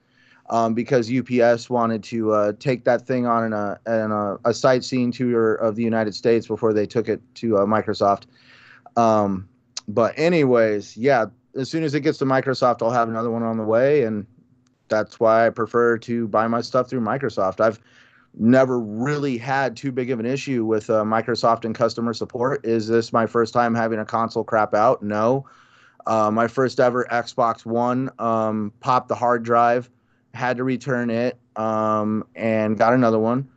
because UPS wanted to take that thing on a sightseeing tour of the United States before they took it to Microsoft. But anyways, yeah, as soon as it gets to Microsoft, I'll have another one on the way, and that's why I prefer to buy my stuff through Microsoft. I've never really had too big of an issue with Microsoft and customer support. Is this my first time having a console crap out? No. My first ever Xbox One popped the hard drive, had to return it, and got another one.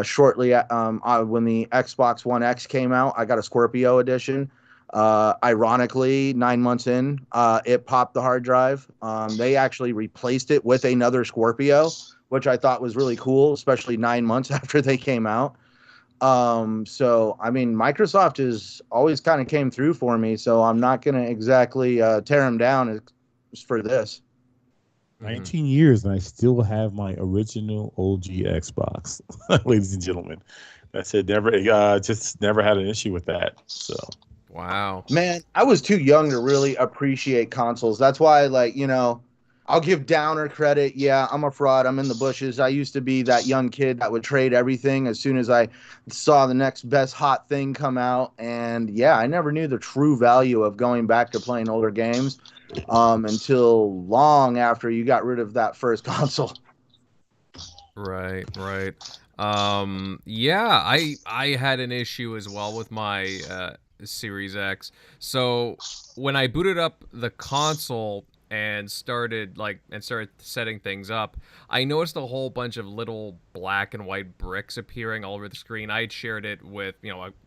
Shortly when the Xbox One X came out, I got a Scorpio edition. Ironically, 9 months in, it popped the hard drive. They actually replaced it with another Scorpio, which I thought was really cool, especially 9 months after they came out. So, I mean, Microsoft has always kind of came through for me, so I'm not going to exactly tear them down for this.
19 years, and I still have my original OG Xbox, ladies and gentlemen. That's it. Just never had an issue with that. So,
Wow.
Man, I was too young to really appreciate consoles. That's why, like, I'll give Downer credit. Yeah, I'm a fraud. I'm in the bushes. I used to be that young kid that would trade everything as soon as I saw the next best hot thing come out. And yeah, I never knew the true value of going back to playing older games until long after you got rid of that first console.
Right. Yeah, I had an issue as well with my Series X. So when I booted up the console and started setting things up, I noticed a whole bunch of little black and white bricks appearing all over the screen. I had shared it with,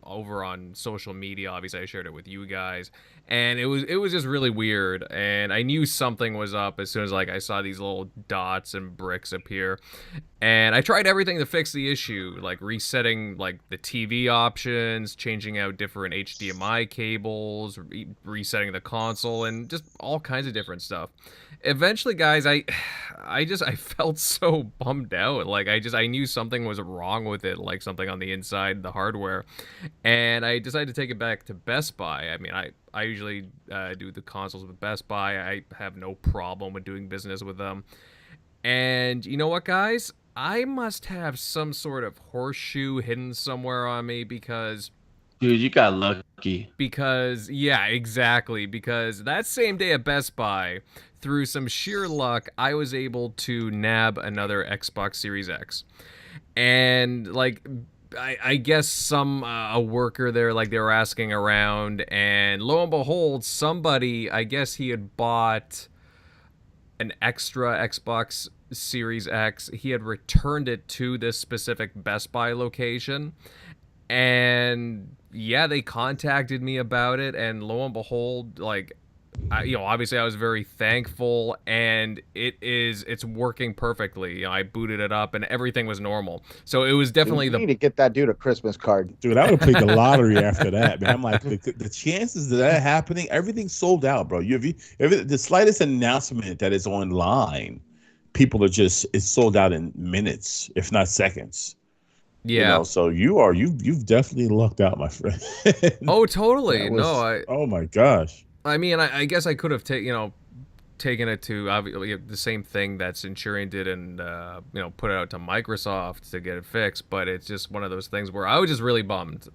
over on social media. Obviously, I shared it with you guys, and it was just really weird. And I knew something was up as soon as I saw these little dots and bricks appear. And I tried everything to fix the issue, like resetting the TV options, changing out different HDMI cables, resetting the console, and just all kinds of different stuff. Eventually, guys, I felt so bummed out. I knew something was wrong with it, like something on the inside, the hardware, and I decided to take it back to Best Buy. I mean, I usually do the consoles with Best Buy. I have no problem with doing business with them. And you know what, guys? I must have some sort of horseshoe hidden somewhere on me because...
Dude, you got lucky.
Yeah, exactly. Because that same day at Best Buy, through some sheer luck, I was able to nab another Xbox Series X. And, I guess a worker there, they were asking around, and lo and behold, somebody, I guess he had bought an extra Xbox Series X. He had returned it to this specific Best Buy location, and yeah, they contacted me about it, and lo and behold, obviously I was very thankful, and it's working perfectly. I booted it up and everything was normal. So it was definitely
You need to get that dude a Christmas card.
dude, I would have played the lottery after that, man. I'm like, the chances of that happening, everything's sold out, bro. If the slightest announcement that is online, people it's sold out in minutes, if not seconds.
Yeah.
So you've definitely lucked out, my friend.
Oh, totally.
Oh my gosh.
I mean, I guess I could have taken it to obviously the same thing that Centurion did and put it out to Microsoft to get it fixed, but it's just one of those things where I was just really bummed.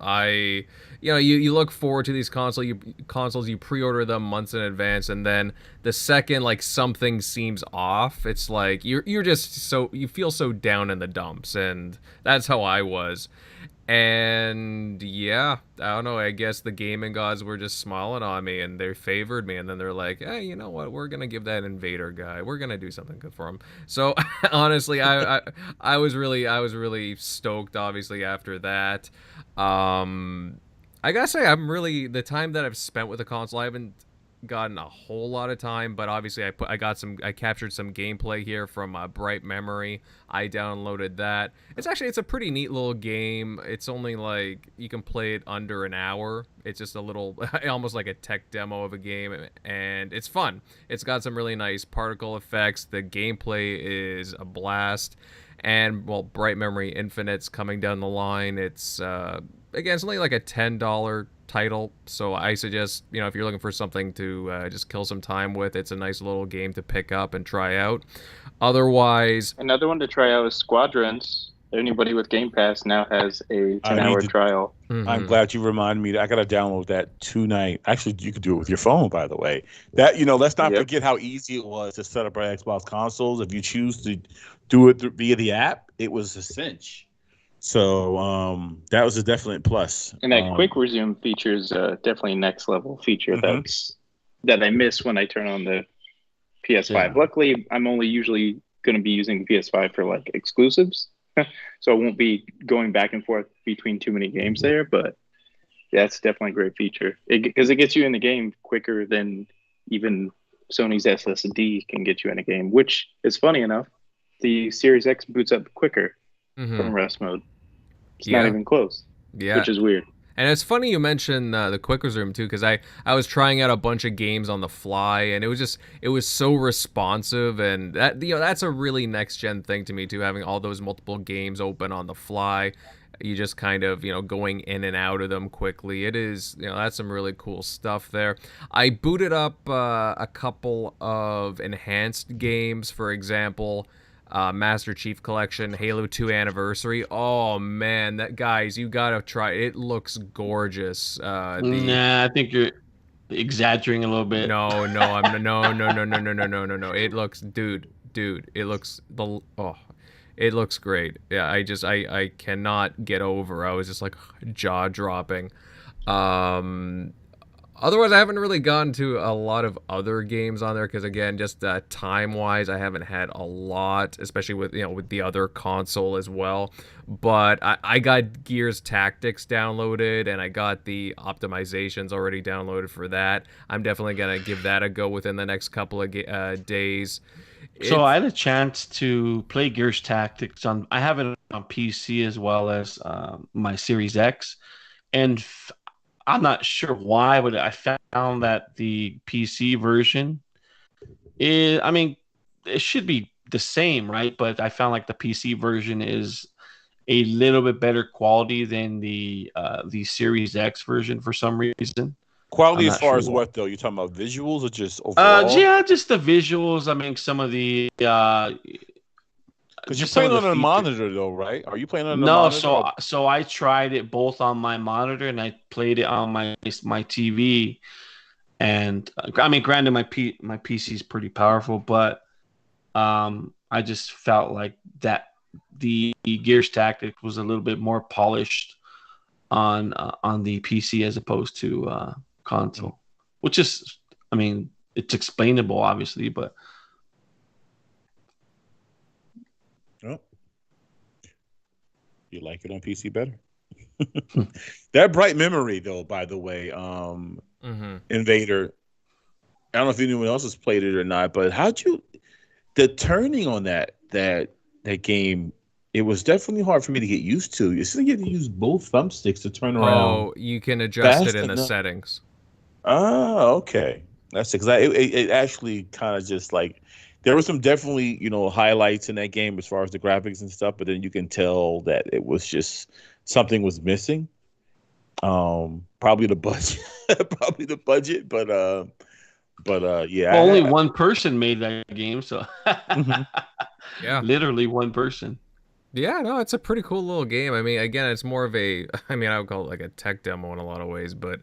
You look forward to these consoles, you pre-order them months in advance, and then the second something seems off, it's like you're just you feel so down in the dumps, and that's how I was. And yeah, I don't know, I guess the gaming gods were just smiling on me and they favored me, and then they're like, hey, you know what, we're gonna give that Invader guy, we're gonna do something good for him. So honestly, I was really stoked, obviously, after that. I gotta say, I'm really, the time that I've spent with the console, I haven't gotten a whole lot of time, but obviously I captured some gameplay here from Bright Memory. I downloaded that. It's a pretty neat little game. It's only like you can play it under an hour. It's just a little almost like a tech demo of a game, and it's fun. It's got some really nice particle effects. The gameplay is a blast. And well, Bright Memory Infinite's coming down the line. It's again, it's only like a $10 title, so I suggest, if you're looking for something to just kill some time with, it's a nice little game to pick up and try out. Otherwise,
another one to try out is Squadrons. Anybody with Game Pass now has a 10-hour trial.
Mm-hmm.
I'm glad you reminded me. I got to download that tonight. Actually, you could do it with your phone, by the way. That let's not forget how easy it was to set up our Xbox consoles. If you choose to do it via the app, it was a cinch. So that was a definite plus.
And that quick resume feature is definitely next level feature that I miss when I turn on the PS5. Yeah. Luckily, I'm only usually going to be using the PS5 for like exclusives, so I won't be going back and forth between too many games there. But yeah, it's definitely a great feature because it gets you in the game quicker than even Sony's SSD can get you in a game. Which is funny enough, the Series X boots up quicker. From rest mode. It's not even close. Yeah. Which is weird.
And it's funny you mention the quick resume too, because I was trying out a bunch of games on the fly, and it was so responsive, and that that's a really next gen thing to me too, having all those multiple games open on the fly. You just kind of going in and out of them quickly. It is that's some really cool stuff there. I booted up a couple of enhanced games, for example. Master Chief Collection, Halo 2 Anniversary. Oh man, guys, you gotta try it. It looks gorgeous.
Nah, I think you're exaggerating a little bit.
No. It looks, dude. It looks great. Yeah, I cannot get over. I was just like jaw dropping. Otherwise, I haven't really gotten to a lot of other games on there because, again, just time-wise, I haven't had a lot, especially with with the other console as well. But I got Gears Tactics downloaded, and I got the optimizations already downloaded for that. I'm definitely gonna give that a go within the next couple of days.
So I had a chance to play Gears Tactics I have it on PC as well as my Series X, and I'm not sure why, but I found that the PC version it should be the same, right? But I found like the PC version is a little bit better quality than the Series X version for some reason.
Quality as far as what, though? You talking about visuals or just overall?
Yeah, just the visuals. I mean, some of the
because you're playing on a monitor, though, right? Are you playing on a monitor?
No, so I tried it both on my monitor and I played it on my TV. And I mean, granted, my PC is pretty powerful, but I just felt like that the Gears Tactics was a little bit more polished on the PC as opposed to console, which is, I mean, it's explainable, obviously, but.
Oh. You like it on PC better? That Bright Memory, though, by the way, Invader. I don't know if anyone else has played it or not, but the turning on that game, it was definitely hard for me to get used to. You still get to use both thumbsticks to turn around.
Oh, you can adjust it in the settings.
Oh, okay. That's because it actually kind of just like there were some definitely highlights in that game as far as the graphics and stuff, but then you can tell that it was just something was missing. Probably the budget, but yeah.
Well, only one person made that game, so
yeah,
literally one person.
Yeah, no, it's a pretty cool little game. I mean, again, it's more of I would call it like a tech demo in a lot of ways, but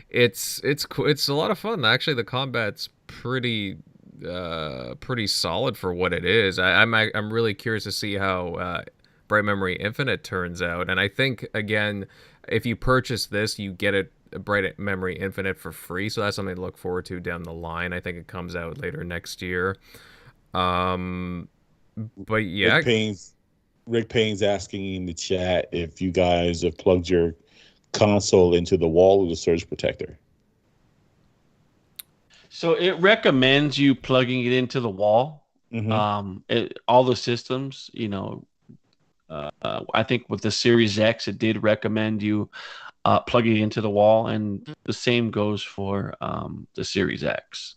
it's cool. It's a lot of fun. Actually, the combat's pretty solid for what it is. I'm really curious to see how Bright Memory Infinite turns out, and I think again, if you purchase this, you get a Bright Memory Infinite for free, so that's something to look forward to down the line. I think it comes out later next year. But yeah,
Rick Payne's asking in the chat if you guys have plugged your console into the wall of the surge protector.
So it recommends you plugging it into the wall. All the systems, I think with the Series X, it did recommend you plugging it into the wall, and the same goes for the Series X.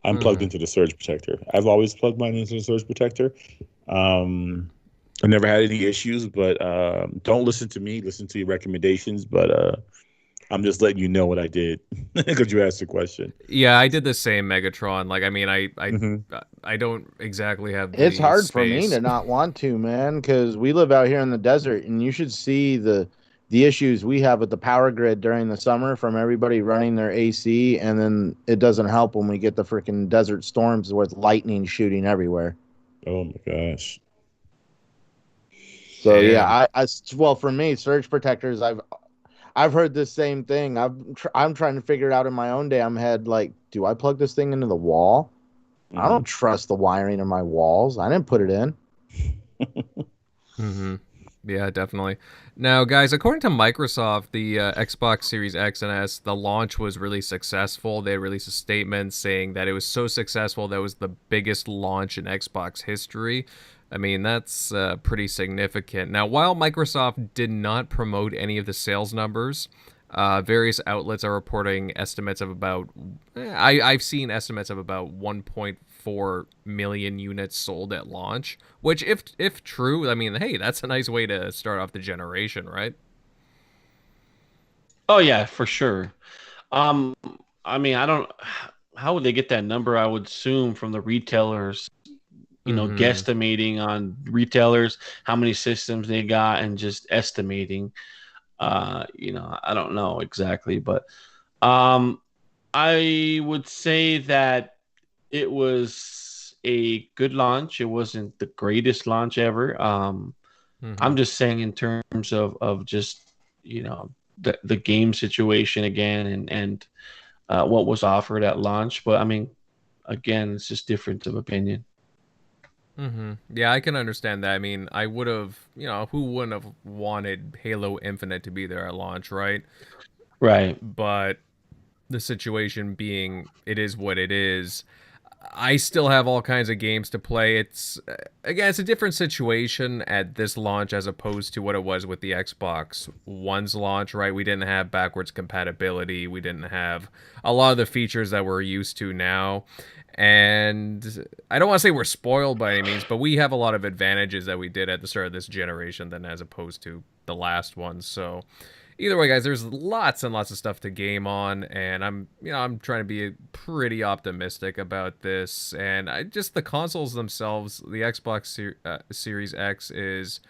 I'm plugged into the surge protector. I've always plugged mine into the surge protector. I never had any issues, but don't listen to me. Listen to your recommendations. But I'm just letting you know what I did because you asked the question.
Yeah, I did the same, Megatron. Like, I mean, I don't exactly have the
It's hard
space.
for me to not want to, man, because we live out here in the desert, and you should see the issues we have with the power grid during the summer from everybody running their AC, and then it doesn't help when we get the freaking desert storms with lightning shooting everywhere.
Oh my gosh.
So yeah, well, for me, surge protectors, I've heard the same thing. I'm trying to figure it out in my own damn head. Like, do I plug this thing into the wall? I don't trust the wiring of my walls. I didn't put it in.
Yeah, definitely. Now, guys, according to Microsoft, the Xbox Series X and S, the launch was really successful. They released a statement saying that it was so successful that it was the biggest launch in Xbox history. I mean, that's pretty significant. Now, while Microsoft did not promote any of the sales numbers, various outlets are reporting estimates of about... I've seen estimates of about 1.4 million units sold at launch, which, if true, I mean, hey, that's a nice way to start off the generation, right?
Oh, yeah, for sure. I mean, how would they get that number? I would assume from the retailers, guesstimating on retailers, how many systems they got, and just estimating. I don't know exactly, but I would say that it was a good launch. It wasn't the greatest launch ever. I'm just saying in terms of just, the game situation again and what was offered at launch. But I mean, again, it's just difference of opinion.
Yeah, I can understand that. I mean, I would have, who wouldn't have wanted Halo Infinite to be there at launch, right?
Right.
But the situation being it is what it is, I still have all kinds of games to play. It's a different situation at this launch as opposed to what it was with the Xbox One's launch, right? We didn't have backwards compatibility. We didn't have a lot of the features that we're used to now. And I don't want to say we're spoiled by any means, but we have a lot of advantages that we did at the start of this generation than as opposed to the last one. So either way, guys, there's lots and lots of stuff to game on, and I'm trying to be pretty optimistic about this. And just the consoles themselves, the Xbox Series X is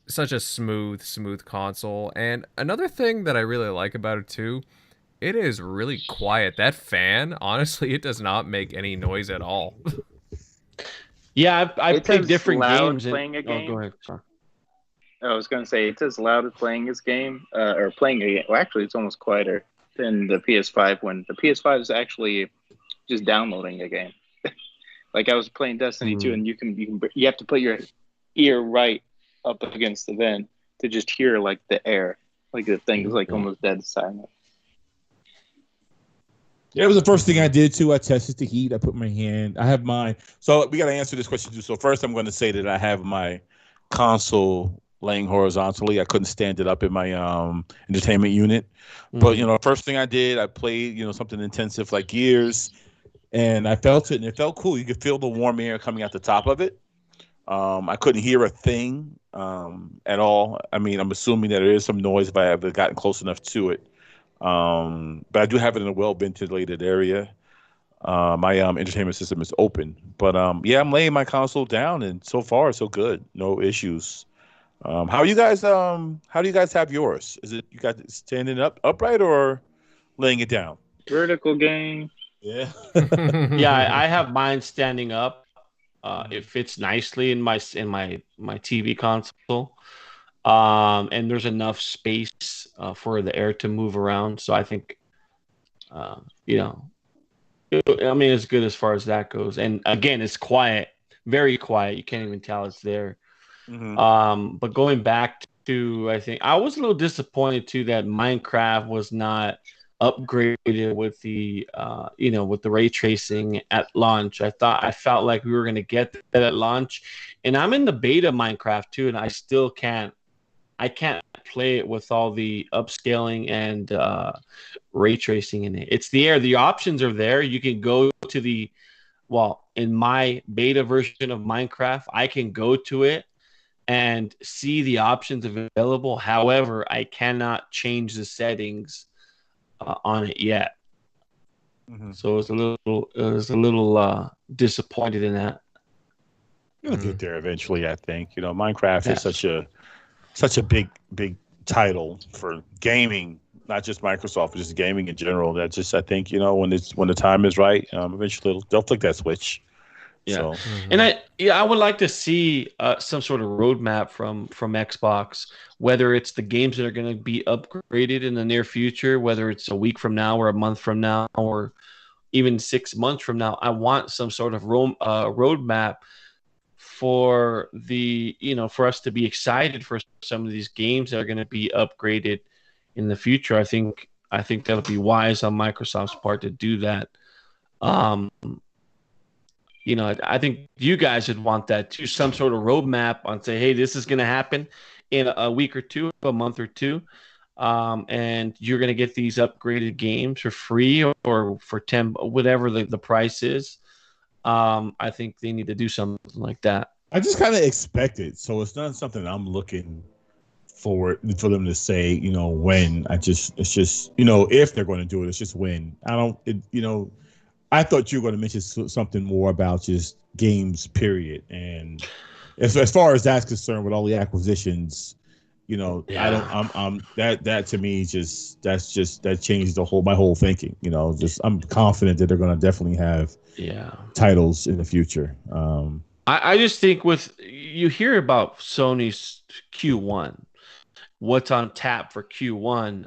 such a smooth console. And another thing that I really like about it too, it is really quiet. That fan, honestly, it does not make any noise at all.
Yeah, I've played different games.
Playing a game.
Oh, go ahead. Sorry.
I was going to say, it's as loud as playing his game, or playing a game. Well, actually, it's almost quieter than the PS5 when the PS5 is actually just downloading a game. Like I was playing Destiny 2, and you have to put your ear right up against the vent to just hear like the air, like the thing is like almost dead silent.
Yeah, it was the first thing I did too. I tested the heat. I put my hand. I have mine. So we got to answer this question too. So first, I'm going to say that I have my console laying horizontally. I couldn't stand it up in my entertainment unit. But first thing I did, I played something intensive like Gears, and I felt it, and it felt cool. You could feel the warm air coming out the top of it. I couldn't hear a thing at all. I mean, I'm assuming that there is some noise if I have gotten close enough to it. But I do have it in a well-ventilated area. My entertainment system is open. But yeah, I'm laying my console down, and so far so good. No issues. How do you guys have yours? Is it you got it standing upright or laying it down?
Vertical game.
Yeah.
Yeah, I have mine standing up. It fits nicely in my TV console. And there's enough space for the air to move around. So I think, it's good as far as that goes. And again, it's quiet, very quiet. You can't even tell it's there. But going back to, I think I was a little disappointed too that Minecraft was not upgraded with the with the ray tracing at launch. I felt like we were going to get that at launch, and I'm in the beta Minecraft too, and I can't play it with all the upscaling and ray tracing in it. It's the options are there. You can go to in my beta version of Minecraft, I can go to it and see the options available. However, I cannot change the settings on it yet.
Mm-hmm.
So I was a little disappointed in that.
You'll get there eventually, I think. Minecraft is such a big title for gaming, not just Microsoft, but just gaming in general. That just, I think, when the time is right, eventually they'll flick that switch.
Yeah,
so.
And I would like to see some sort of roadmap from Xbox, whether it's the games that are going to be upgraded in the near future, whether it's a week from now or a month from now or even 6 months from now. I want some sort of roadmap for for us to be excited for some of these games that are going to be upgraded in the future. I think that'll be wise on Microsoft's part to do that. I think you guys would want that too, some sort of roadmap on say, hey, this is going to happen in a week or two, a month or two, and you're going to get these upgraded games for free or for 10, whatever the price is. I think they need to do something like that.
I just kind of expect it, so it's not something I'm looking for them to say, when. It's just, if they're going to do it, it's just when. I thought you were going to mention something more about just games, period. And as far as that's concerned, with all the acquisitions, I don't. That to me that changed my whole thinking. I'm confident that they're going to definitely have titles in the future.
I just think you hear about Sony's Q1. What's on tap for Q1,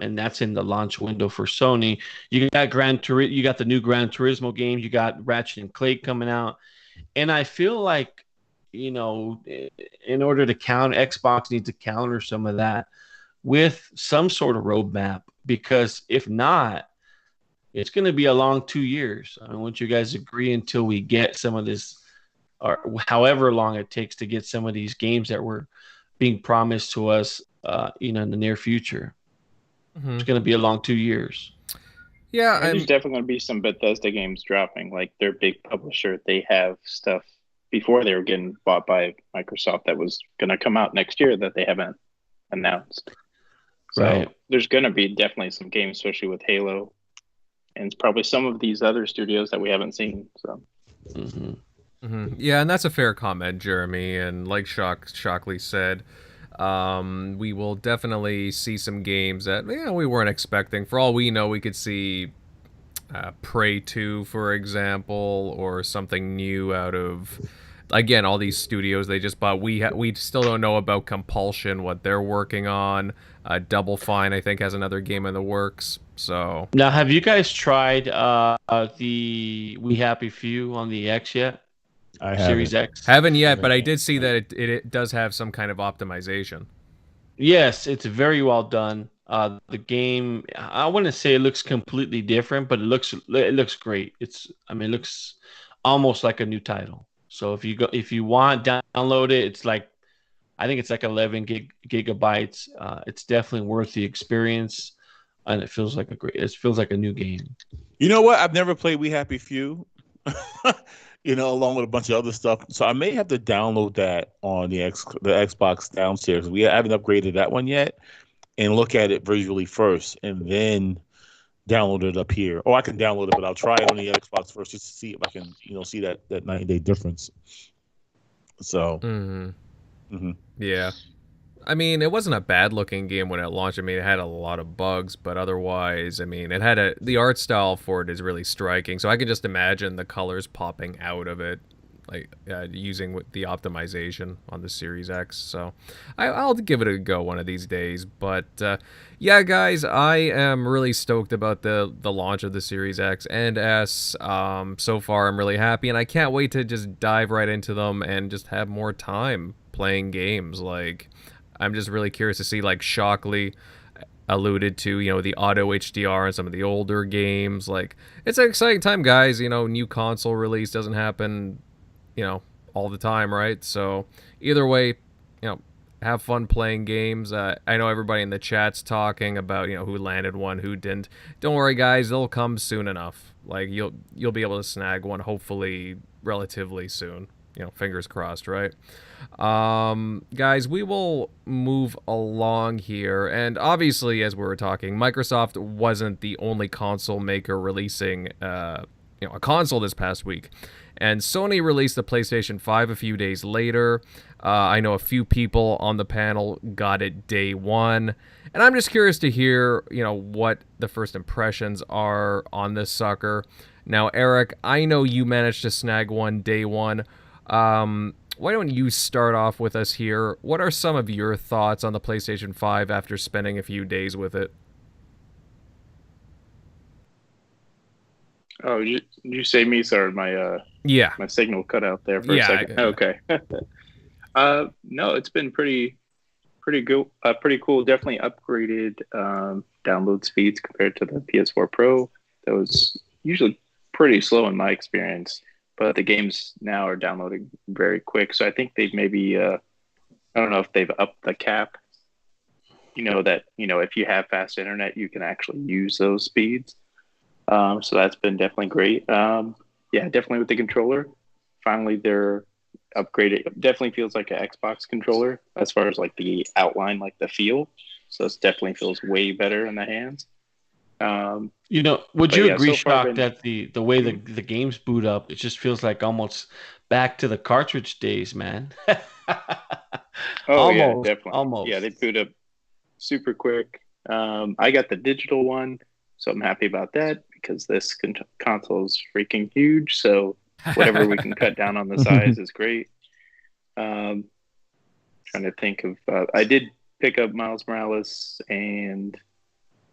and that's in the launch window for Sony. You got you got the new Gran Turismo game, you got Ratchet and Clank coming out, and I feel like in order to Xbox needs to counter some of that with some sort of roadmap, because if not, it's going to be a long 2 years. I mean, wouldn't you guys agree, until we get some of this, or however long it takes to get some of these games that were being promised to us, in the near future. Mm-hmm. It's going to be a long 2 years.
Yeah,
there's definitely going to be some Bethesda games dropping. Like their big publisher, they have stuff before they were getting bought by Microsoft that was going to come out next year that they haven't announced. So there's going to be definitely some games, especially with Halo, and it's probably some of these other studios that we haven't seen. So.
Mm-hmm.
Mm-hmm. Yeah, and that's a fair comment, Jeremy. And like Shockley said, we will definitely see some games that we weren't expecting. For all we know, we could see Prey 2, for example, or something new out of, again, all these studios they just bought. We still don't know about Compulsion, what they're working on. Double Fine, I think, has another game in the works. So
now, have you guys tried the We Happy Few on the X yet? Series X?
Haven't yet, but I did see that it does have some kind of optimization.
Yes, it's very well done. The game, I wouldn't say it looks completely different, but it looks great. It looks almost like a new title. So if you want, download it. It's like, I think it's like 11 gigabytes. It's definitely worth the experience, and it feels like a new game.
You know what? I've never played We Happy Few. Along with a bunch of other stuff. So I may have to download that on the Xbox downstairs. We haven't upgraded that one yet, and look at it visually first, and then download it up here. Or I can download it, but I'll try it on the Xbox first just to see if I can, see that 9-day difference. So,
yeah. I mean, it wasn't a bad-looking game when it launched. I mean, it had a lot of bugs, but otherwise, I mean, the art style for it is really striking. So I can just imagine the colors popping out of it, like using the optimization on the Series X. So I'll give it a go one of these days. But yeah, guys, I am really stoked about the launch of the Series X and S. So far, I'm really happy, and I can't wait to just dive right into them and just have more time playing games. Like, I'm just really curious to see, like, Shockley, alluded to, the auto HDR and some of the older games. Like, it's an exciting time, guys. New console release doesn't happen, all the time, right? So either way, have fun playing games. I know everybody in the chat's talking about, who landed one, who didn't. Don't worry, guys. They'll come soon enough. Like, you'll be able to snag one, hopefully relatively soon. Fingers crossed, right? Guys, we will move along here. And obviously, as we were talking, Microsoft wasn't the only console maker releasing a console this past week. And Sony released the PlayStation 5 a few days later. I know a few people on the panel got it day one. And I'm just curious to hear, what the first impressions are on this sucker. Now, Eric, I know you managed to snag one day one. Why don't you start off with us here? What are some of your thoughts on the PlayStation 5 after spending a few days with it?
Oh, you say me? Sorry, my signal cut out there for a second. Okay. No, it's been pretty good, pretty cool. Definitely upgraded download speeds compared to the PS4 Pro. That was usually pretty slow in my experience, but the games now are downloading very quick. So I think they've maybe I don't know if they've upped the cap. That if you have fast internet, you can actually use those speeds. So that's been definitely great. Definitely with the controller. Finally, they're upgraded. It definitely feels like an Xbox controller as far as like the outline, like the feel. So it definitely feels way better in the hands.
Would you agree, Shock, that the way the games boot up, it just feels like almost back to the cartridge days, man?
Yeah, definitely. Almost. Yeah, they boot up super quick. I got the digital one, so I'm happy about that because this console is freaking huge. So whatever we can cut down on the size is great. Trying to think of, I did pick up Miles Morales, and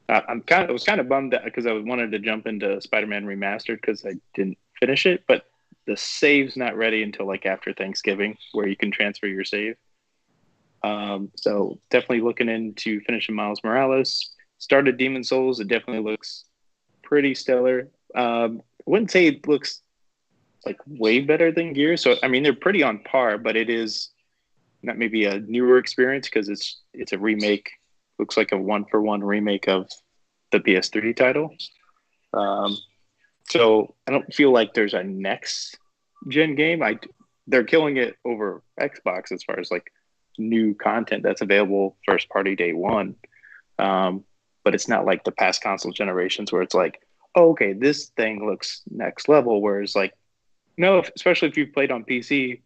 I was kind of bummed because I wanted to jump into Spider-Man Remastered because I didn't finish it, but the save's not ready until like after Thanksgiving, where you can transfer your save. So definitely looking into finishing Miles Morales. Started Demon Souls. It definitely looks pretty stellar. I wouldn't say it looks like way better than Gears. So I mean, they're pretty on par, but it is not maybe a newer experience because it's a remake. Looks like a 1-for-1 remake of the PS3 title. So I don't feel like there's a next gen game. They're killing it over Xbox as far as like new content that's available first party day one. But it's not like the past console generations where it's like, oh, okay, this thing looks next level. Whereas like, no, especially if you've played on PC,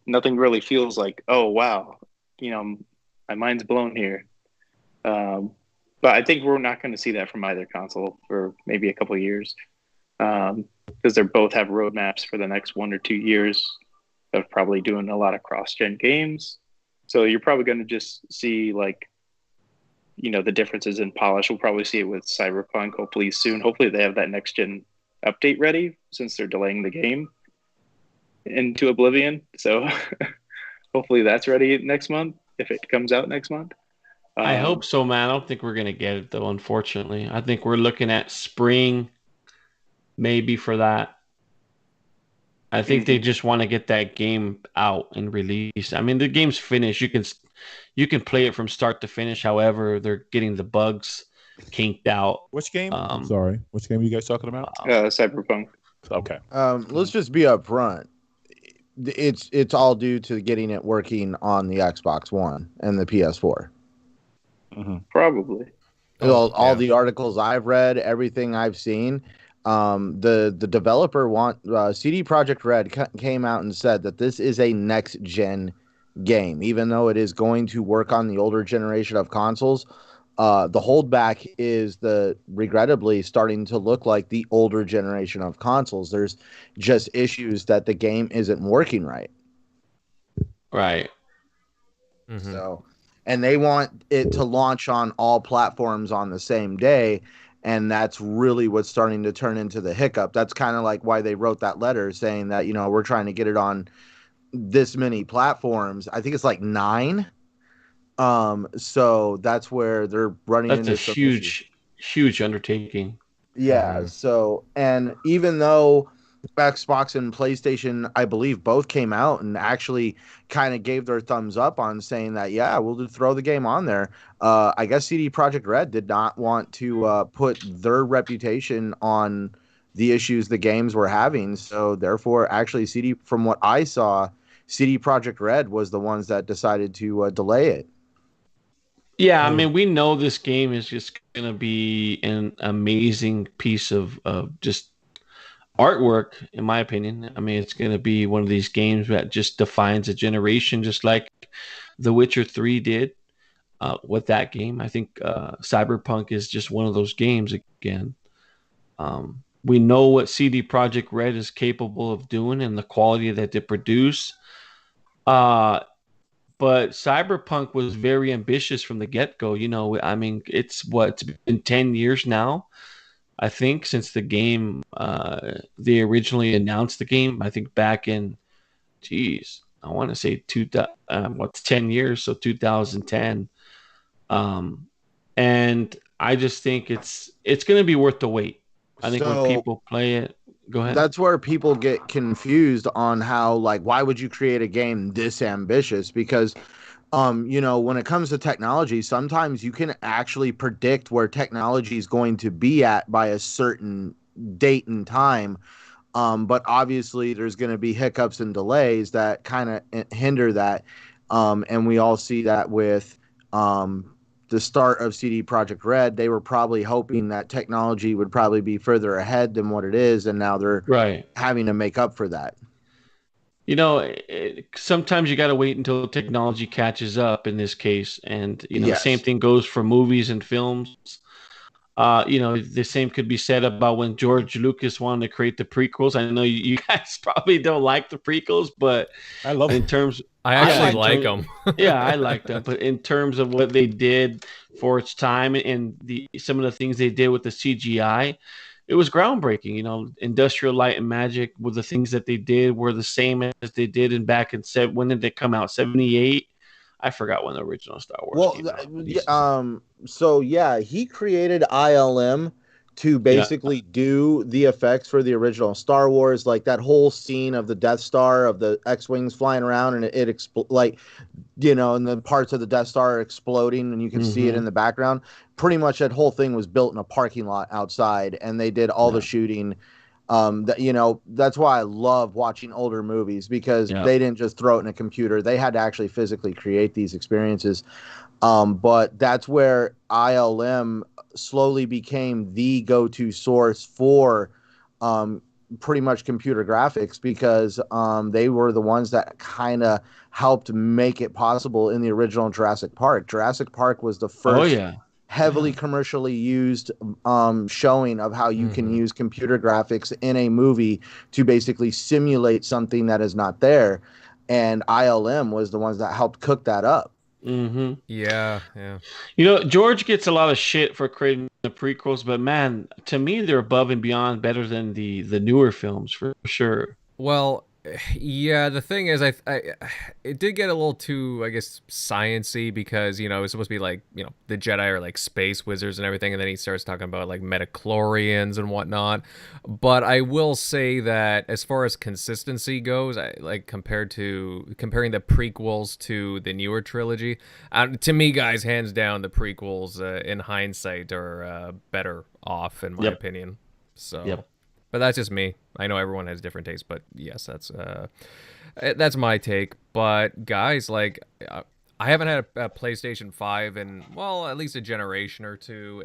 nothing really feels like, oh, wow, my mind's blown here. But I think we're not going to see that from either console for maybe a couple of years because they both have roadmaps for the next 1 or 2 years of probably doing a lot of cross-gen games. So you're probably going to just see like, the differences in polish. We'll probably see it with Cyberpunk hopefully soon. Hopefully they have that next-gen update ready since they're delaying the game into oblivion. So hopefully that's ready next month if it comes out next month.
I hope so, man. I don't think we're going to get it, though, unfortunately. I think we're looking at spring maybe for that. I think they just want to get that game out and released. I mean, the game's finished. You can play it from start to finish. However, they're getting the bugs kinked out.
Which game? I'm sorry. Which game are you guys talking about?
Cyberpunk.
Okay.
Let's just be upfront. It's all due to getting it working on the Xbox One and the PS4.
Mm-hmm.
Probably.
All the articles I've read, everything I've seen, the developer CD Projekt Red came out and said that this is a next gen game, even though it is going to work on the older generation of consoles. The holdback is regrettably starting to look like the older generation of consoles. There's just issues that the game isn't working right.
Right.
Mm-hmm. So, and they want it to launch on all platforms on the same day. And that's really what's starting to turn into the hiccup. That's kind of like why they wrote that letter saying that, we're trying to get it on this many platforms. I think it's like 9. So that's where they're running
That's a
into some issues.
huge undertaking.
Yeah. So, and even though Xbox and PlayStation, I believe, both came out and actually kind of gave their thumbs up on saying that, yeah, we'll throw the game on there. I guess CD Projekt Red did not want to put their reputation on the issues the games were having. So therefore, actually, from what I saw, CD Projekt Red was the ones that decided to delay it.
Yeah, I mean, we know this game is just going to be an amazing piece of just artwork, in my opinion. I mean, it's going to be one of these games that just defines a generation, just like The Witcher 3 did with that game. I think Cyberpunk is just one of those games again. We know what CD Projekt Red is capable of doing and the quality that they produce. But Cyberpunk was very ambitious from the get-go. You know, I mean, it's been 10 years now, I think, since the game, they originally announced the game. I think back in, I want to say 10 years, so 2010. And I just think it's going to be worth the wait. I think when people play it, go ahead.
That's where people get confused on how, like, why would you create a game this ambitious? Because, you know, when it comes to technology, sometimes you can actually predict where technology is going to be at by a certain date and time. But obviously there's going to be hiccups and delays that kind of hinder that. And we all see that with, the start of CD Projekt Red. They were probably hoping that technology would probably be further ahead than what it is, and now they're having to make up for that.
You know, sometimes you got to wait until technology catches up in this case, and you know, the same thing goes for movies and films. You know, the same could be said about when George Lucas wanted to create the prequels. I know you guys probably don't like the prequels, but
I love them.
In terms,
I actually like them.
Yeah, I like them. But in terms of what they did for its time and some of the things they did with the CGI, it was groundbreaking. You know, Industrial Light and Magic, with the things that they did were the same as they did when did they come out? 78. I forgot when the original Star Wars came out.
So yeah, he created ILM to basically do the effects for the original Star Wars, like that whole scene of the Death Star, of the X-Wings flying around and it like, you know, and the parts of the Death Star are exploding and you can see it in the background. Pretty much that whole thing was built in a parking lot outside, and they did all the shooting. That, you know, that's why I love watching older movies, because they didn't just throw it in a computer. They had to actually physically create these experiences. But that's where ILM slowly became the go-to source for pretty much computer graphics, because they were the ones that kind of helped make it possible in the original Jurassic Park. Jurassic Park was the first heavily commercially used showing of how you can use computer graphics in a movie to basically simulate something that is not there. And ILM was the ones that helped cook that up.
Yeah.
You know, George gets a lot of shit for creating the prequels, but man, to me, they're above and beyond better than the newer films for sure.
Well, yeah, the thing is, I it did get a little too, I guess, science-y, because, you know, it was supposed to be like, you know, the Jedi are like space wizards and everything, and then he starts talking about like metachlorians and whatnot. But I will say that as far as consistency goes, comparing the prequels to the newer trilogy, to me, guys, hands down, the prequels in hindsight are better off, in my opinion. So. But that's just me. I know everyone has different tastes, but yes, that's my take. But guys, like, I haven't had a PlayStation 5 in, well, at least a generation or two,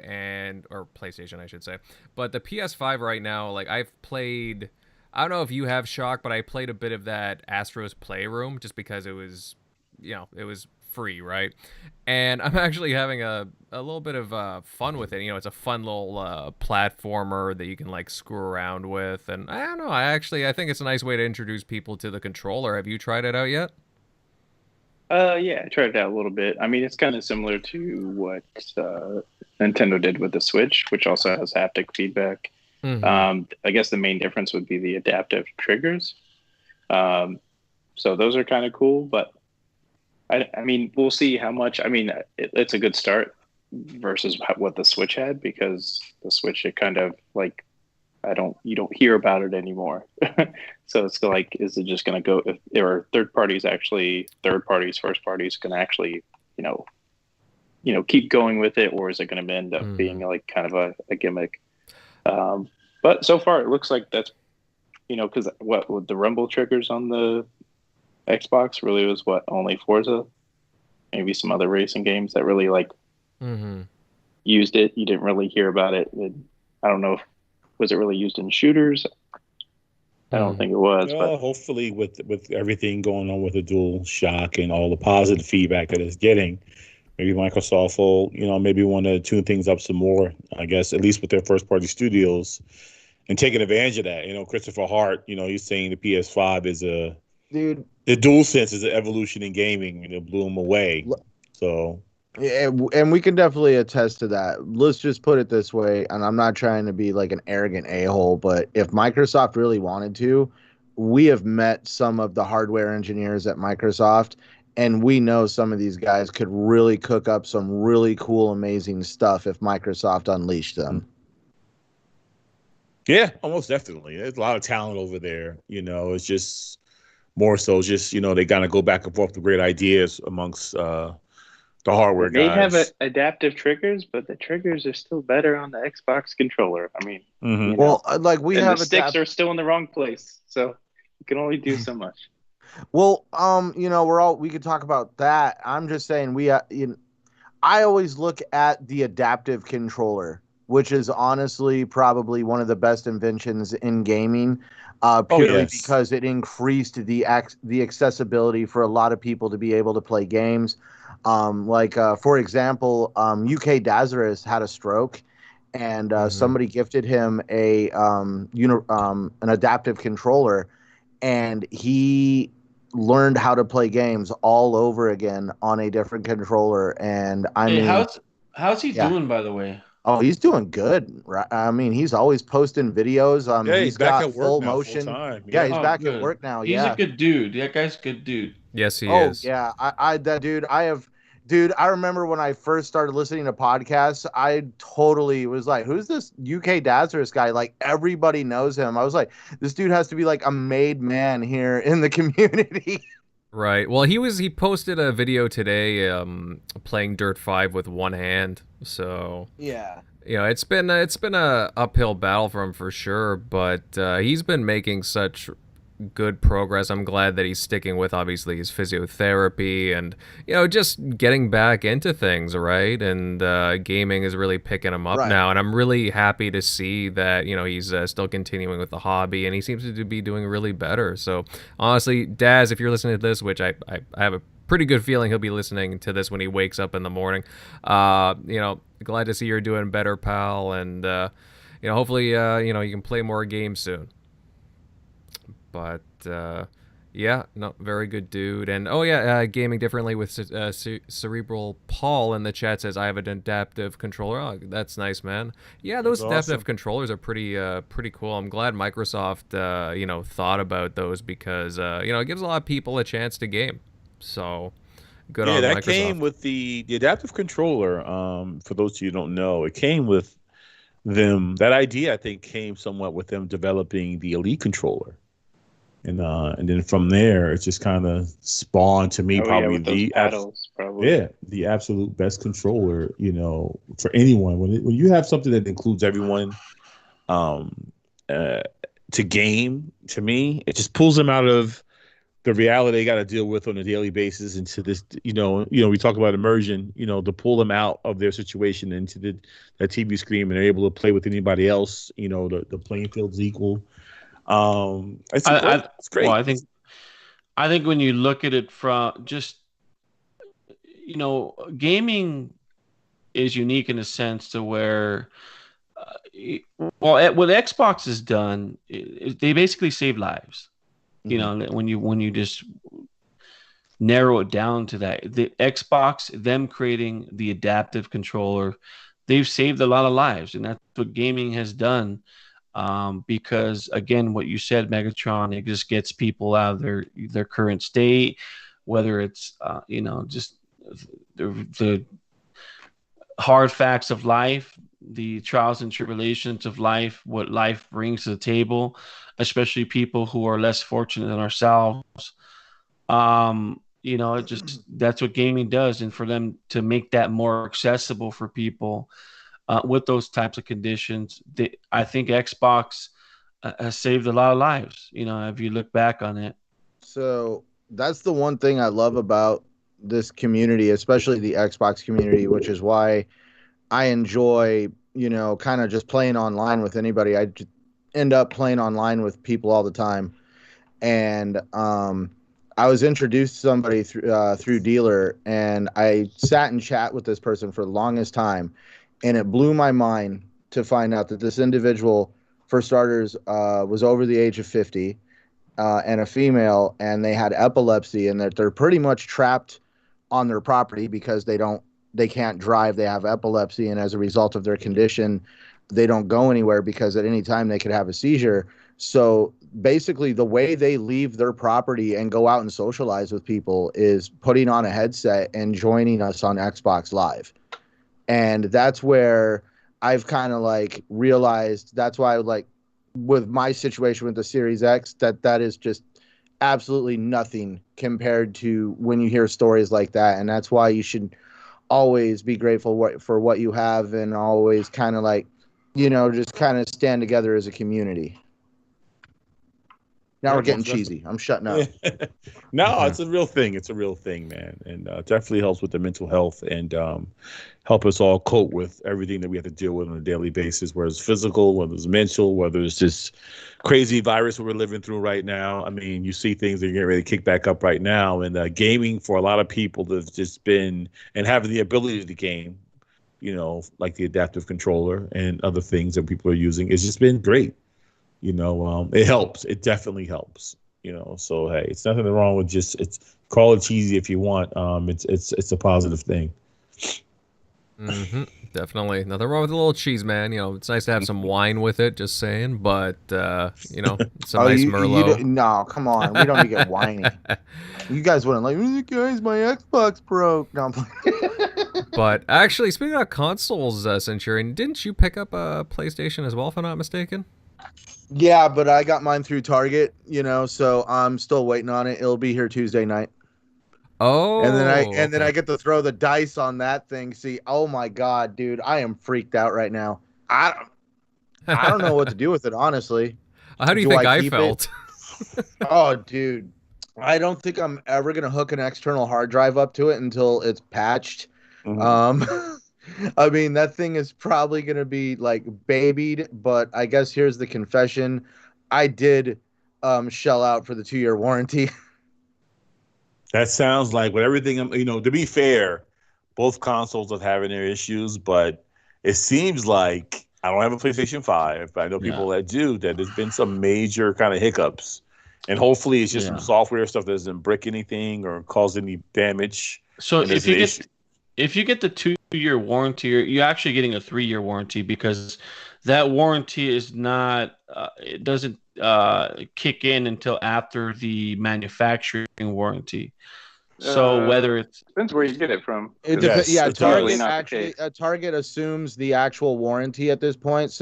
or PlayStation, I should say. But the PS5 right now, like, I've played, I don't know if you have, Shock, but I played a bit of that Astro's Playroom just because it was, you know, it was free, right? And I'm actually having a little bit of fun with it. You know, it's a fun little platformer that you can like screw around with, and I don't know, I think it's a nice way to introduce people to the controller. Have you tried it out yet?
Yeah, I tried it out a little bit. I mean, it's kind of similar to what Nintendo did with the Switch, which also has haptic feedback. I guess the main difference would be the adaptive triggers. So those are kind of cool, but I mean, we'll see how much. I mean, it's a good start versus what the Switch had, because the Switch, it kind of like you don't hear about it anymore. So it's like, is it just going to go? If there are third parties, first parties can actually, keep going with it, or is it going to end up being like kind of a gimmick? But so far, it looks like that's, because what with the rumble triggers on the Xbox really was only Forza, maybe some other racing games that really used it. You didn't really hear about it. I don't know if was it really used in shooters. I don't think it was.
Well,
but
hopefully with everything going on with the Dual Shock and all the positive feedback that it's getting, maybe Microsoft will, maybe want to tune things up some more, I guess, at least with their first-party studios, and taking advantage of that. Christopher Hart, he's saying the PS5 is the DualSense is an evolution in gaming, and it blew him away. So,
and we can definitely attest to that. Let's just put it this way, and I'm not trying to be like an arrogant a-hole, but if Microsoft really wanted to, we have met some of the hardware engineers at Microsoft, and we know some of these guys could really cook up some really cool, amazing stuff if Microsoft unleashed them.
Yeah, almost definitely. There's a lot of talent over there. It's just more so just, they kind of go back and forth with great ideas amongst the hardware guys.
They have adaptive triggers, but the triggers are still better on the Xbox controller. I mean,
well, like the
sticks are still in the wrong place, so you can only do so much.
Well, we could talk about that. I'm just saying I always look at the adaptive controller, which is honestly probably one of the best inventions in gaming, purely because it increased the accessibility for a lot of people to be able to play games. For example, UK Dazarus had a stroke, and somebody gifted him an adaptive controller, and he learned how to play games all over again on a different controller. And
how's he doing, by the way?
Oh, he's doing good. Right? I mean, he's always posting videos.
He's
got
back at work
full
now,
motion.
full time.
Yeah, he's back at work now.
He's a good dude. That guy's a good dude.
Yes, he is.
Yeah, I remember when I first started listening to podcasts, I totally was like, who's this UK Dazarus guy? Like, everybody knows him. I was like, this dude has to be like a made man here in the community.
Right. Well, he posted a video today playing Dirt 5 with one hand. So
yeah.
It's been a uphill battle for him for sure, but he's been making such good progress. I'm glad that he's sticking with obviously his physiotherapy and just getting back into things, right? And gaming is really picking him up now, and I'm really happy to see that he's still continuing with the hobby, and he seems to be doing really better. So honestly, Daz, if you're listening to this, which I have a pretty good feeling he'll be listening to this when he wakes up in the morning, glad to see you're doing better, pal, and hopefully you can play more games soon. But very good dude. And gaming differently with Cerebral Paul in the chat says I have an adaptive controller. Oh, that's nice, man. Yeah, those adaptive controllers are pretty cool. I'm glad Microsoft thought about those because it gives a lot of people a chance to game. So good on Microsoft.
Yeah, that came with the adaptive controller. For those of you who don't know, it came with them. That idea I think came somewhat with them developing the Elite controller. And then from there, it just kind of spawned to me the absolute best controller, for anyone. When you have something that includes everyone to game, to me, it just pulls them out of the reality they got to deal with on a daily basis into this, we talk about immersion, to pull them out of their situation into that TV screen, and they're able to play with anybody else. The playing field's equal. It's great.
Well, I think when you look at it from just, gaming is unique in a sense to where, what Xbox has done, they basically save lives. When you just narrow it down to that, the Xbox, them creating the adaptive controller, they've saved a lot of lives, and that's what gaming has done. Because again, what you said, Megatron, it just gets people out of their current state. whether it's just the hard facts of life, the trials and tribulations of life, what life brings to the table, especially people who are less fortunate than ourselves. It just, that's what gaming does. And for them to make that more accessible for people with those types of conditions, I think Xbox has saved a lot of lives, if you look back on it.
So that's the one thing I love about this community, especially the Xbox community, which is why I enjoy, kind of just playing online with anybody. I just end up playing online with people all the time. And I was introduced to somebody through Dealer, and I sat and chat with this person for the longest time. And it blew my mind to find out that this individual, for starters, was over the age of 50 and a female, and they had epilepsy, and they're pretty much trapped on their property because they can't drive. They have epilepsy, and as a result of their condition, they don't go anywhere because at any time they could have a seizure. So basically, the way they leave their property and go out and socialize with people is putting on a headset and joining us on Xbox Live. And that's where I've kind of like realized, that's why I would like, with my situation with the Series X, that is just absolutely nothing compared to when you hear stories like that. And that's why you should always be grateful for what you have, and always kind of like, just kind of stand together as a community. Now we're getting cheesy. I'm shutting up.
No, it's a real thing. It's a real thing, man. And definitely helps with the mental health and help us all cope with everything that we have to deal with on a daily basis, whether it's physical, whether it's mental, whether it's just crazy virus that we're living through right now. I mean, you see things that are getting ready to kick back up right now. And gaming for a lot of people that's just been, and having the ability to game, like the adaptive controller and other things that people are using, it's just been great. It helps. It definitely helps. So hey, it's nothing wrong with call it cheesy if you want. It's a positive thing.
Mm-hmm. Definitely nothing wrong with a little cheese, man. It's nice to have some wine with it. Just saying, but some nice Merlot.
No, come on, we don't need to get whiny. You guys wouldn't like, guys, my Xbox broke. No,
But actually, speaking of consoles, Centurion, didn't you pick up a PlayStation as well, if I'm not mistaken?
Yeah, but I got mine through Target, so I'm still waiting on it. It'll be here Tuesday night.
Oh.
And then I get to throw the dice on that thing. See, oh my God, dude, I am freaked out right now. I don't know what to do with it, honestly.
How do you think I felt?
Oh, dude. I don't think I'm ever going to hook an external hard drive up to it until it's patched. Mm-hmm. I mean, that thing is probably going to be like babied, but I guess here's the confession. I did shell out for the 2-year warranty.
That sounds like with everything, to be fair, both consoles are having their issues, but it seems like, I don't have a PlayStation 5, but I know people that do, that there's been some major kind of hiccups. And hopefully it's just some software stuff that doesn't break anything or cause any damage.
So if you get the 2-year warranty, you're actually getting a 3-year warranty, because that warranty is not, it doesn't kick in until after the manufacturing warranty. So whether it's
depends where you get it from.
It depends. Yeah, Target assumes the actual warranty at this point.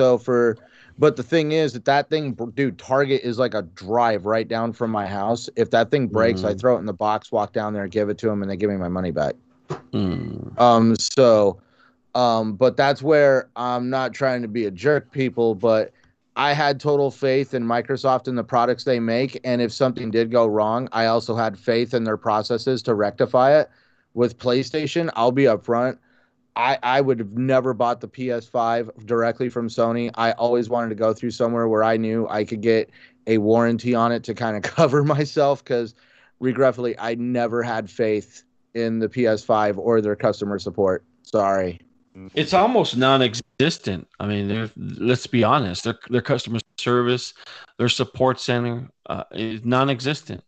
But the thing is that thing, dude, Target is like a drive right down from my house. If that thing breaks, I throw it in the box, walk down there, give it to them, and they give me my money back. But that's where I'm not trying to be a jerk, people, but I had total faith in Microsoft and the products they make. And if something did go wrong, I also had faith in their processes to rectify it. With PlayStation, I'll be upfront. I would have never bought the PS5 directly from Sony. I always wanted to go through somewhere where I knew I could get a warranty on it to kind of cover myself, because regretfully, I never had faith in the PS5 or their customer support. Sorry.
It's almost non-existent. I mean, let's be honest. Their customer service, their support center is non-existent.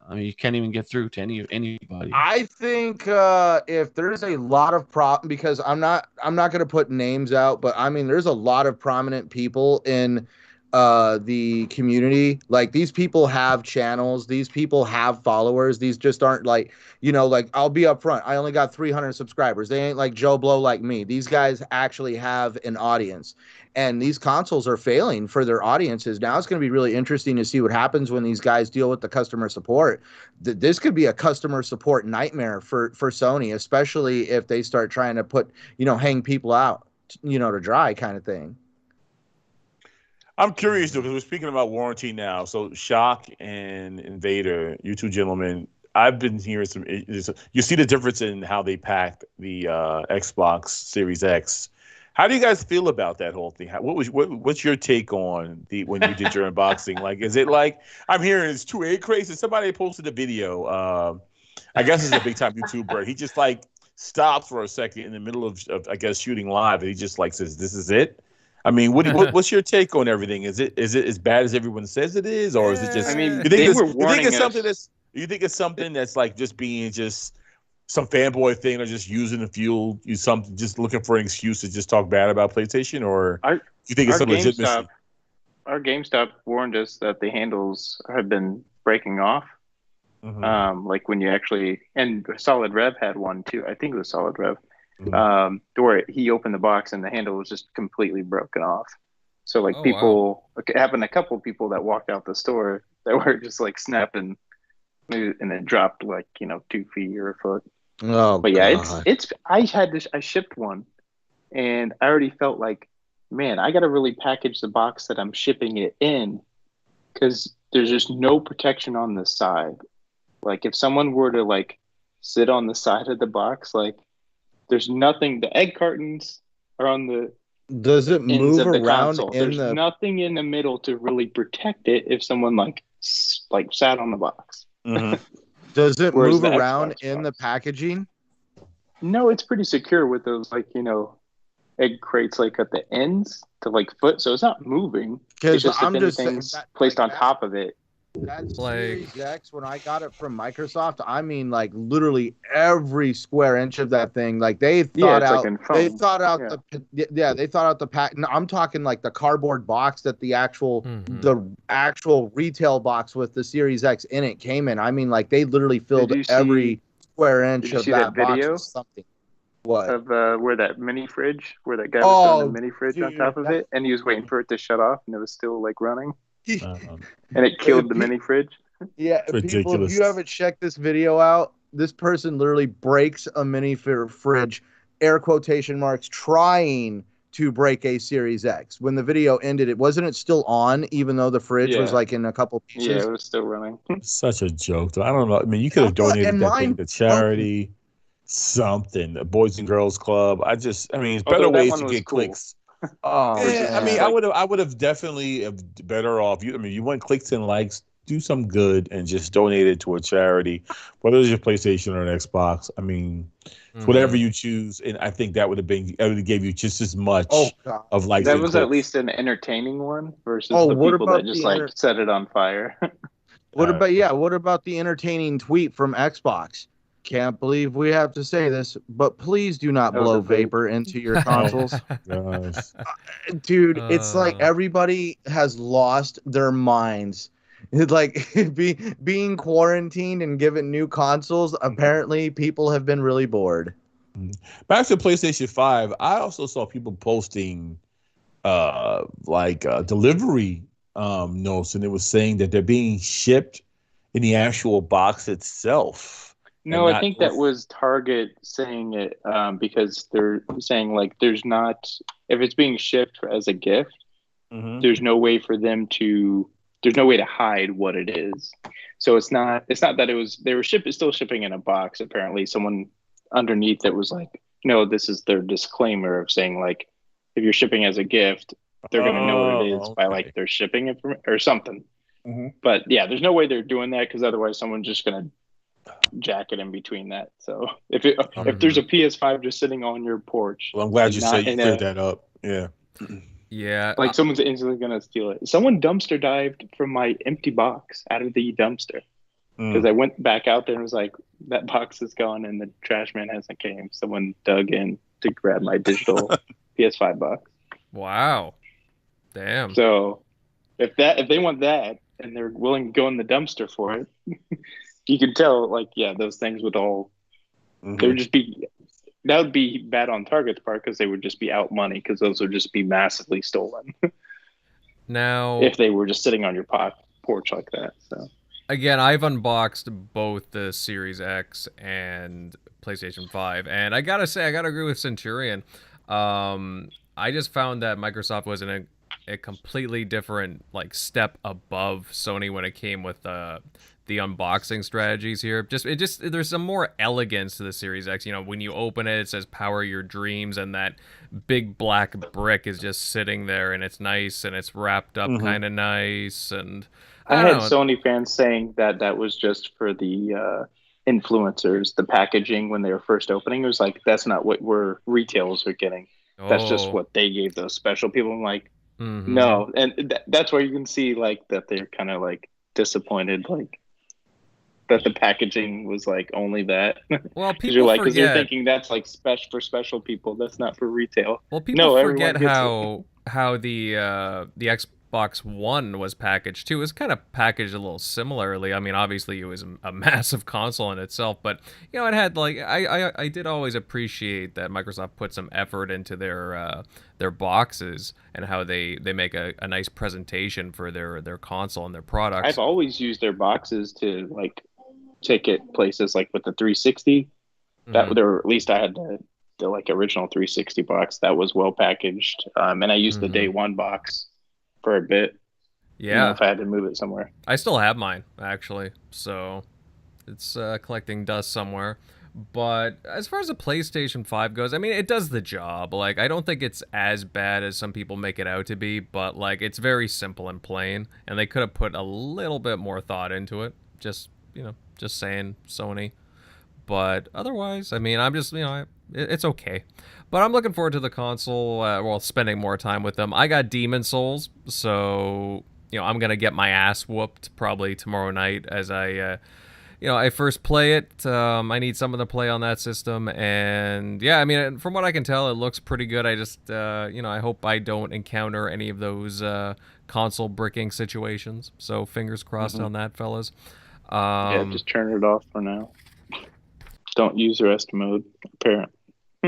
I mean, you can't even get through to anybody.
I think if there's a lot of because I'm not going to put names out, but I mean, there's a lot of prominent people in the community. Like, these people have channels, these people have followers. These just aren't like, like, I'll be upfront, I only got 300 subscribers. They ain't like Joe Blow like me. These guys actually have an audience, and these consoles are failing for their audiences. Now it's going to be really interesting to see what happens when these guys deal with the customer support. This could be a customer support nightmare for Sony, especially if they start trying to put, hang people out, to dry kind of thing.
I'm curious though, because we're speaking about warranty now. So Shock and Invader, you two gentlemen, I've been hearing you see the difference in how they packed the Xbox Series X. How do you guys feel about that whole thing? What's your take on when you did your unboxing? Like, is it like, I'm hearing it's 2A crates, and somebody posted a video. I guess it's a big time YouTuber. He just like stops for a second in the middle of I guess shooting live, and he just like says, "This is it." I mean, what's your take on everything? Is it as bad as everyone says it is, or is it just?
I mean,
you think it's something that's like just being just some fanboy thing, or just using the fuel, just looking for an excuse to just talk bad about PlayStation, or you think it's some legitimacy?
Our GameStop warned us that the handles have been breaking off. Mm-hmm. Like when you actually, and Solid Rev had one too. I think it was Solid Rev. Mm-hmm. Where he opened the box and the handle was just completely broken off. So like it happened to a couple of people that walked out the store that were just like snapping, and it dropped like 2 feet or a foot.
Oh,
but yeah,
God.
I shipped one, and I already felt like, man, I got to really package the box that I'm shipping it in, because there's just no protection on the side. Like if someone were to like sit on the side of the box, like there's nothing. The egg cartons are on the
Does it move around
console. There's nothing in the middle to really protect it if someone like sat on the box.
Mm-hmm. Does it move around in the packaging?
No, it's pretty secure with those egg crates like at the ends to like foot, so it's not moving. It's just if anything's placed on top of it.
That Series X, when I got it from Microsoft, I mean, like literally every square inch of that thing. Like they thought out the pack. No, I'm talking like the cardboard box that the actual retail box with the Series X in it came in. I mean, like they literally filled every square inch of that box with something. What?
Of where that mini fridge, where that guy was throwing the mini fridge on top of it, and he was waiting for it to shut off, and it was still like running. And it killed the mini fridge.
Yeah, people, if you haven't checked this video out, this person literally breaks a mini fridge, air quotation marks, trying to break a Series X. When the video ended, wasn't still on, even though the fridge was like in a couple pieces?
Yeah, it was still running.
Such a joke, though. I don't know. I mean, you could have donated that thing to charity, something, the Boys and Girls Club. It's better ways to get clicks. I mean, I would have definitely better off. You want clicks and likes, do some good and just donate it to a charity, whether it's your PlayStation or an Xbox. I mean, whatever you choose, and I think that would have gave you just as much of like
that was clicks. At least an entertaining one versus the people that just set it on fire.
What about the entertaining tweet from Xbox? Can't believe we have to say this, but please do not blow vapor into your consoles. Dude, it's like everybody has lost their minds. It's like being quarantined and given new consoles, apparently people have been really bored.
Back to PlayStation 5, I also saw people posting delivery notes, and it was saying that they're being shipped in the actual box itself.
No, I think that was Target saying it because they're saying like there's not, if it's being shipped as a gift, there's no way for them to, there's no way to hide what it is. So it's not that they were still shipping in a box. Apparently someone underneath it was like, no, this is their disclaimer of saying like, if you're shipping as a gift, they're going to know what it is by like their shipping information or something. But yeah, there's no way they're doing that because otherwise someone's just going to jacket in between that. So if there's a PS5 just sitting on your porch,
well, I'm glad you said you cleared that up.
Yeah,
like someone's instantly gonna steal it. Someone dumpster dived from my empty box out of the dumpster because I went back out there and was like, that box is gone and the trash man hasn't came. Someone dug in to grab my digital PS5 box.
Wow, damn.
So if they want that and they're willing to go in the dumpster for it, you can tell, like, yeah, those things would all they would just be that would be bad on Target's part because they would just be out money because those would just be massively stolen.
Now,
if they were just sitting on your porch like that. So
again, I've unboxed both the Series X and PlayStation 5, and I gotta say, I gotta agree with Centurion. I just found that Microsoft was in a completely different like step above Sony when it came with the unboxing strategies here. There's some more elegance to the Series X. You know, when you open it, it says "Power Your Dreams," and that big black brick is just sitting there, and it's nice and it's wrapped up kind of nice. And
I had Sony fans saying that was just for the influencers, the packaging when they were first opening. It was like, that's not what retailers are getting. That's just what they gave those special people. I'm like, no. And that's where you can see like that they're kind of like disappointed, like that the packaging was like only that.
Well, people forget.
Because they're thinking that's like for special people. That's not for retail.
Well, people forget how the Xbox One was packaged too. It was kind of packaged a little similarly. I mean, obviously it was a massive console in itself, but you know, it had like I did always appreciate that Microsoft put some effort into their boxes and how they make a nice presentation for their console and their products.
I've always used their boxes to like take it places like with the 360. That there, at least I had the like original 360 box that was well packaged, and I used the day one box for a bit.
Yeah,
you know, if I had to move it somewhere.
I still have mine actually, so it's collecting dust somewhere. But as far as the PlayStation 5 goes, I mean, it does the job. Like, I don't think it's as bad as some people make it out to be, but like, it's very simple and plain, and they could have put a little bit more thought into it. Just saying, Sony. But otherwise, I mean, I'm just, it's okay. But I'm looking forward to the console, spending more time with them. I got Demon Souls, so, I'm going to get my ass whooped probably tomorrow night as I first play it. I need someone to play on that system. And, yeah, I mean, from what I can tell, it looks pretty good. I just, I hope I don't encounter any of those console bricking situations. So fingers crossed on that, fellas.
Just turn it off for now. Don't use rest mode, apparently.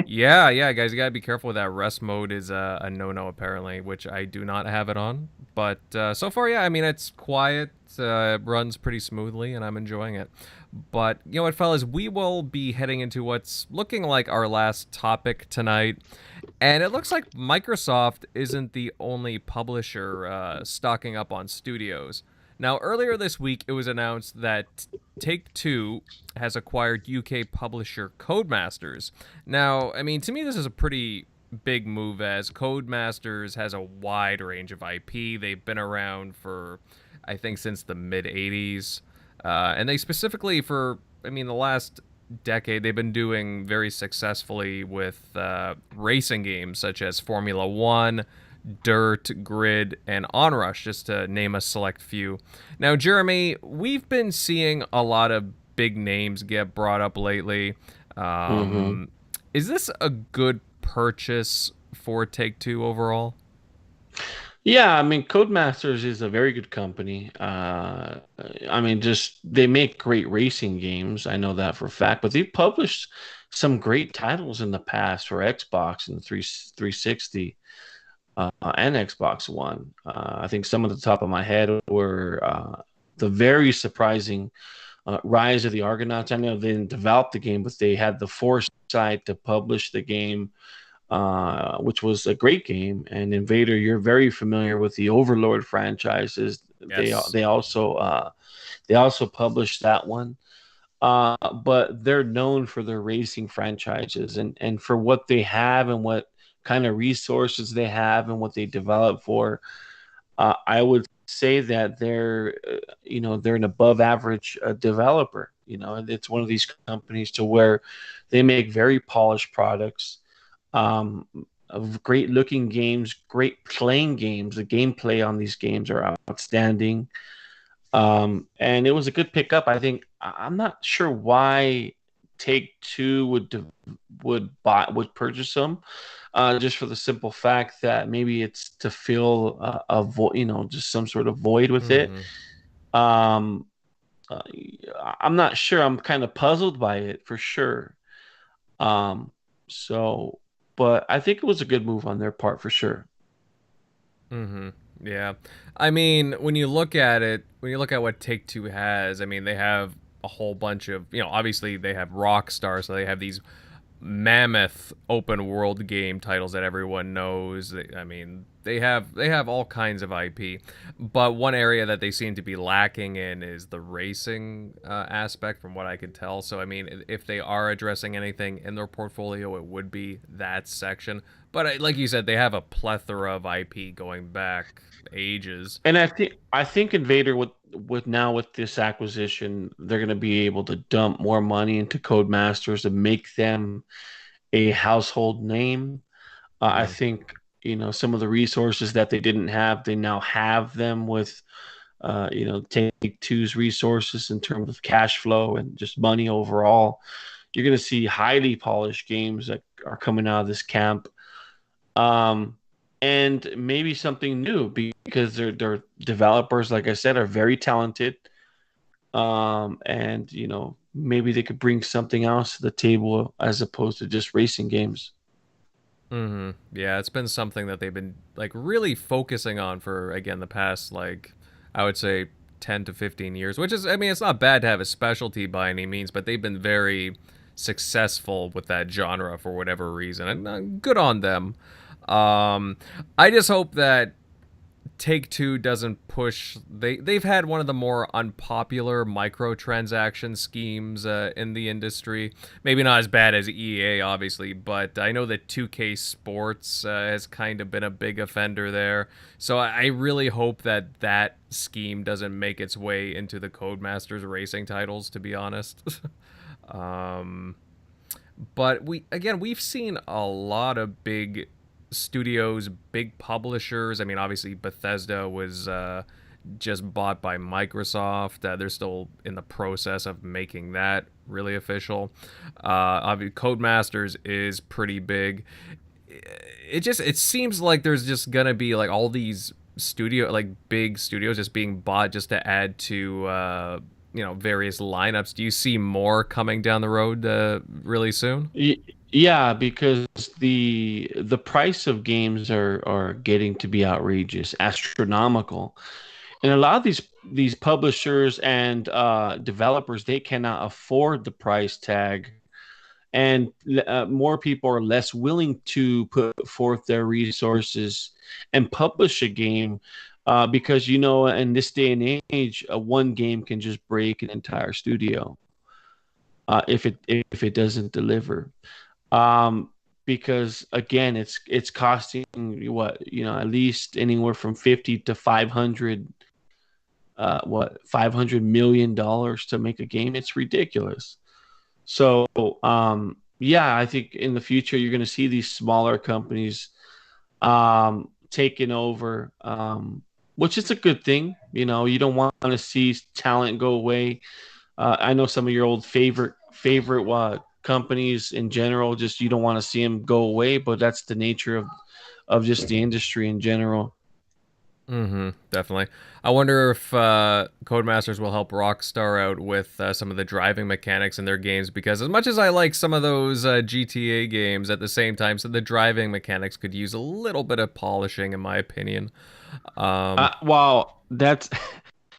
yeah, guys, you gotta be careful with that. Rest mode is a no-no, apparently, which I do not have it on. But so far, yeah, I mean, it's quiet, runs pretty smoothly, and I'm enjoying it. But, you know what, fellas, we will be heading into what's looking like our last topic tonight. And it looks like Microsoft isn't the only publisher stocking up on studios. Now, earlier this week, it was announced that Take-Two has acquired UK publisher Codemasters. Now, I mean, to me, this is a pretty big move, as Codemasters has a wide range of IP. They've been around for, I think, since the mid-'80s. And they specifically the last decade, they've been doing very successfully with racing games such as Formula 1, Dirt, Grid, and Onrush, just to name a select few. Now, Jeremy, we've been seeing a lot of big names get brought up lately. Is this a good purchase for Take-Two overall?
Yeah, I mean, Codemasters is a very good company. They make great racing games. I know that for a fact, but they've published some great titles in the past for Xbox and 360. And Xbox One. I think some of the top of my head were the very surprising Rise of the Argonauts. I know they didn't develop the game, but they had the foresight to publish the game, which was a great game. And Invader, you're very familiar with the Overlord franchises. Yes. They also published that one. But they're known for their racing franchises and for what they have and what kind of resources they have and what they develop for. I would say that they're an above average developer. It's one of these companies to where they make very polished products, of great looking games, great playing games. The gameplay on these games are outstanding. And it was a good pickup. I think I'm not sure why Take-Two would purchase them, just for the simple fact that maybe it's to fill a void, just some sort of void with it. I'm not sure. I'm kind of puzzled by it for sure. So, but I think it was a good move on their part for sure.
Yeah. I mean, when you look at what Take-Two has, I mean, they have a whole bunch of, obviously they have Rockstar, so they have these mammoth open world game titles that everyone knows. I mean, they have all kinds of IP, but one area that they seem to be lacking in is the racing aspect, from what I could tell. So I mean, if they are addressing anything in their portfolio, it would be that section. But like you said, they have a plethora of IP going back ages.
And I think Invader with this acquisition, they're going to be able to dump more money into Codemasters to make them a household name. I think some of the resources that they didn't have, they now have them with Take-Two's resources in terms of cash flow and just money overall. You're going to see highly polished games that are coming out of this camp. And maybe something new, because their developers, like I said, are very talented. And maybe they could bring something else to the table as opposed to just racing games.
Yeah, it's been something that they've been like really focusing on for, again, the past, like, I would say 10 to 15 years, which is, I mean, it's not bad to have a specialty by any means, but they've been very successful with that genre for whatever reason, and good on them. I just hope that Take-Two doesn't push. They've had one of the more unpopular microtransaction schemes in the industry. Maybe not as bad as EA, obviously, but I know that 2K Sports has kind of been a big offender there. So I really hope that scheme doesn't make its way into the Codemasters racing titles, to be honest. But we've seen a lot of big studios, big publishers. I mean, obviously Bethesda was just bought by Microsoft. They're still in the process of making that really official. Obviously Codemasters is pretty big. It seems like there's just gonna be like all these big studios just being bought just to add to various lineups. Do you see more coming down the road really soon?
Yeah, because the price of games are getting to be outrageous, astronomical, and a lot of these publishers and developers, they cannot afford the price tag, and more people are less willing to put forth their resources and publish a game, because in this day and age, one game can just break an entire studio if it doesn't deliver. Because again, it's costing at least anywhere from 50 to 500 $500 million to make a game. It's ridiculous. So I think in the future you're going to see these smaller companies taking over, which is a good thing. You don't want to see talent go away. I know some of your old favorite companies in general, just you don't want to see them go away, but that's the nature of just the industry in general.
Definitely. I wonder if Codemasters will help Rockstar out with some of the driving mechanics in their games, because as much as I like some of those GTA games, at the same time, so the driving mechanics could use a little bit of polishing, in my opinion.
Well, that's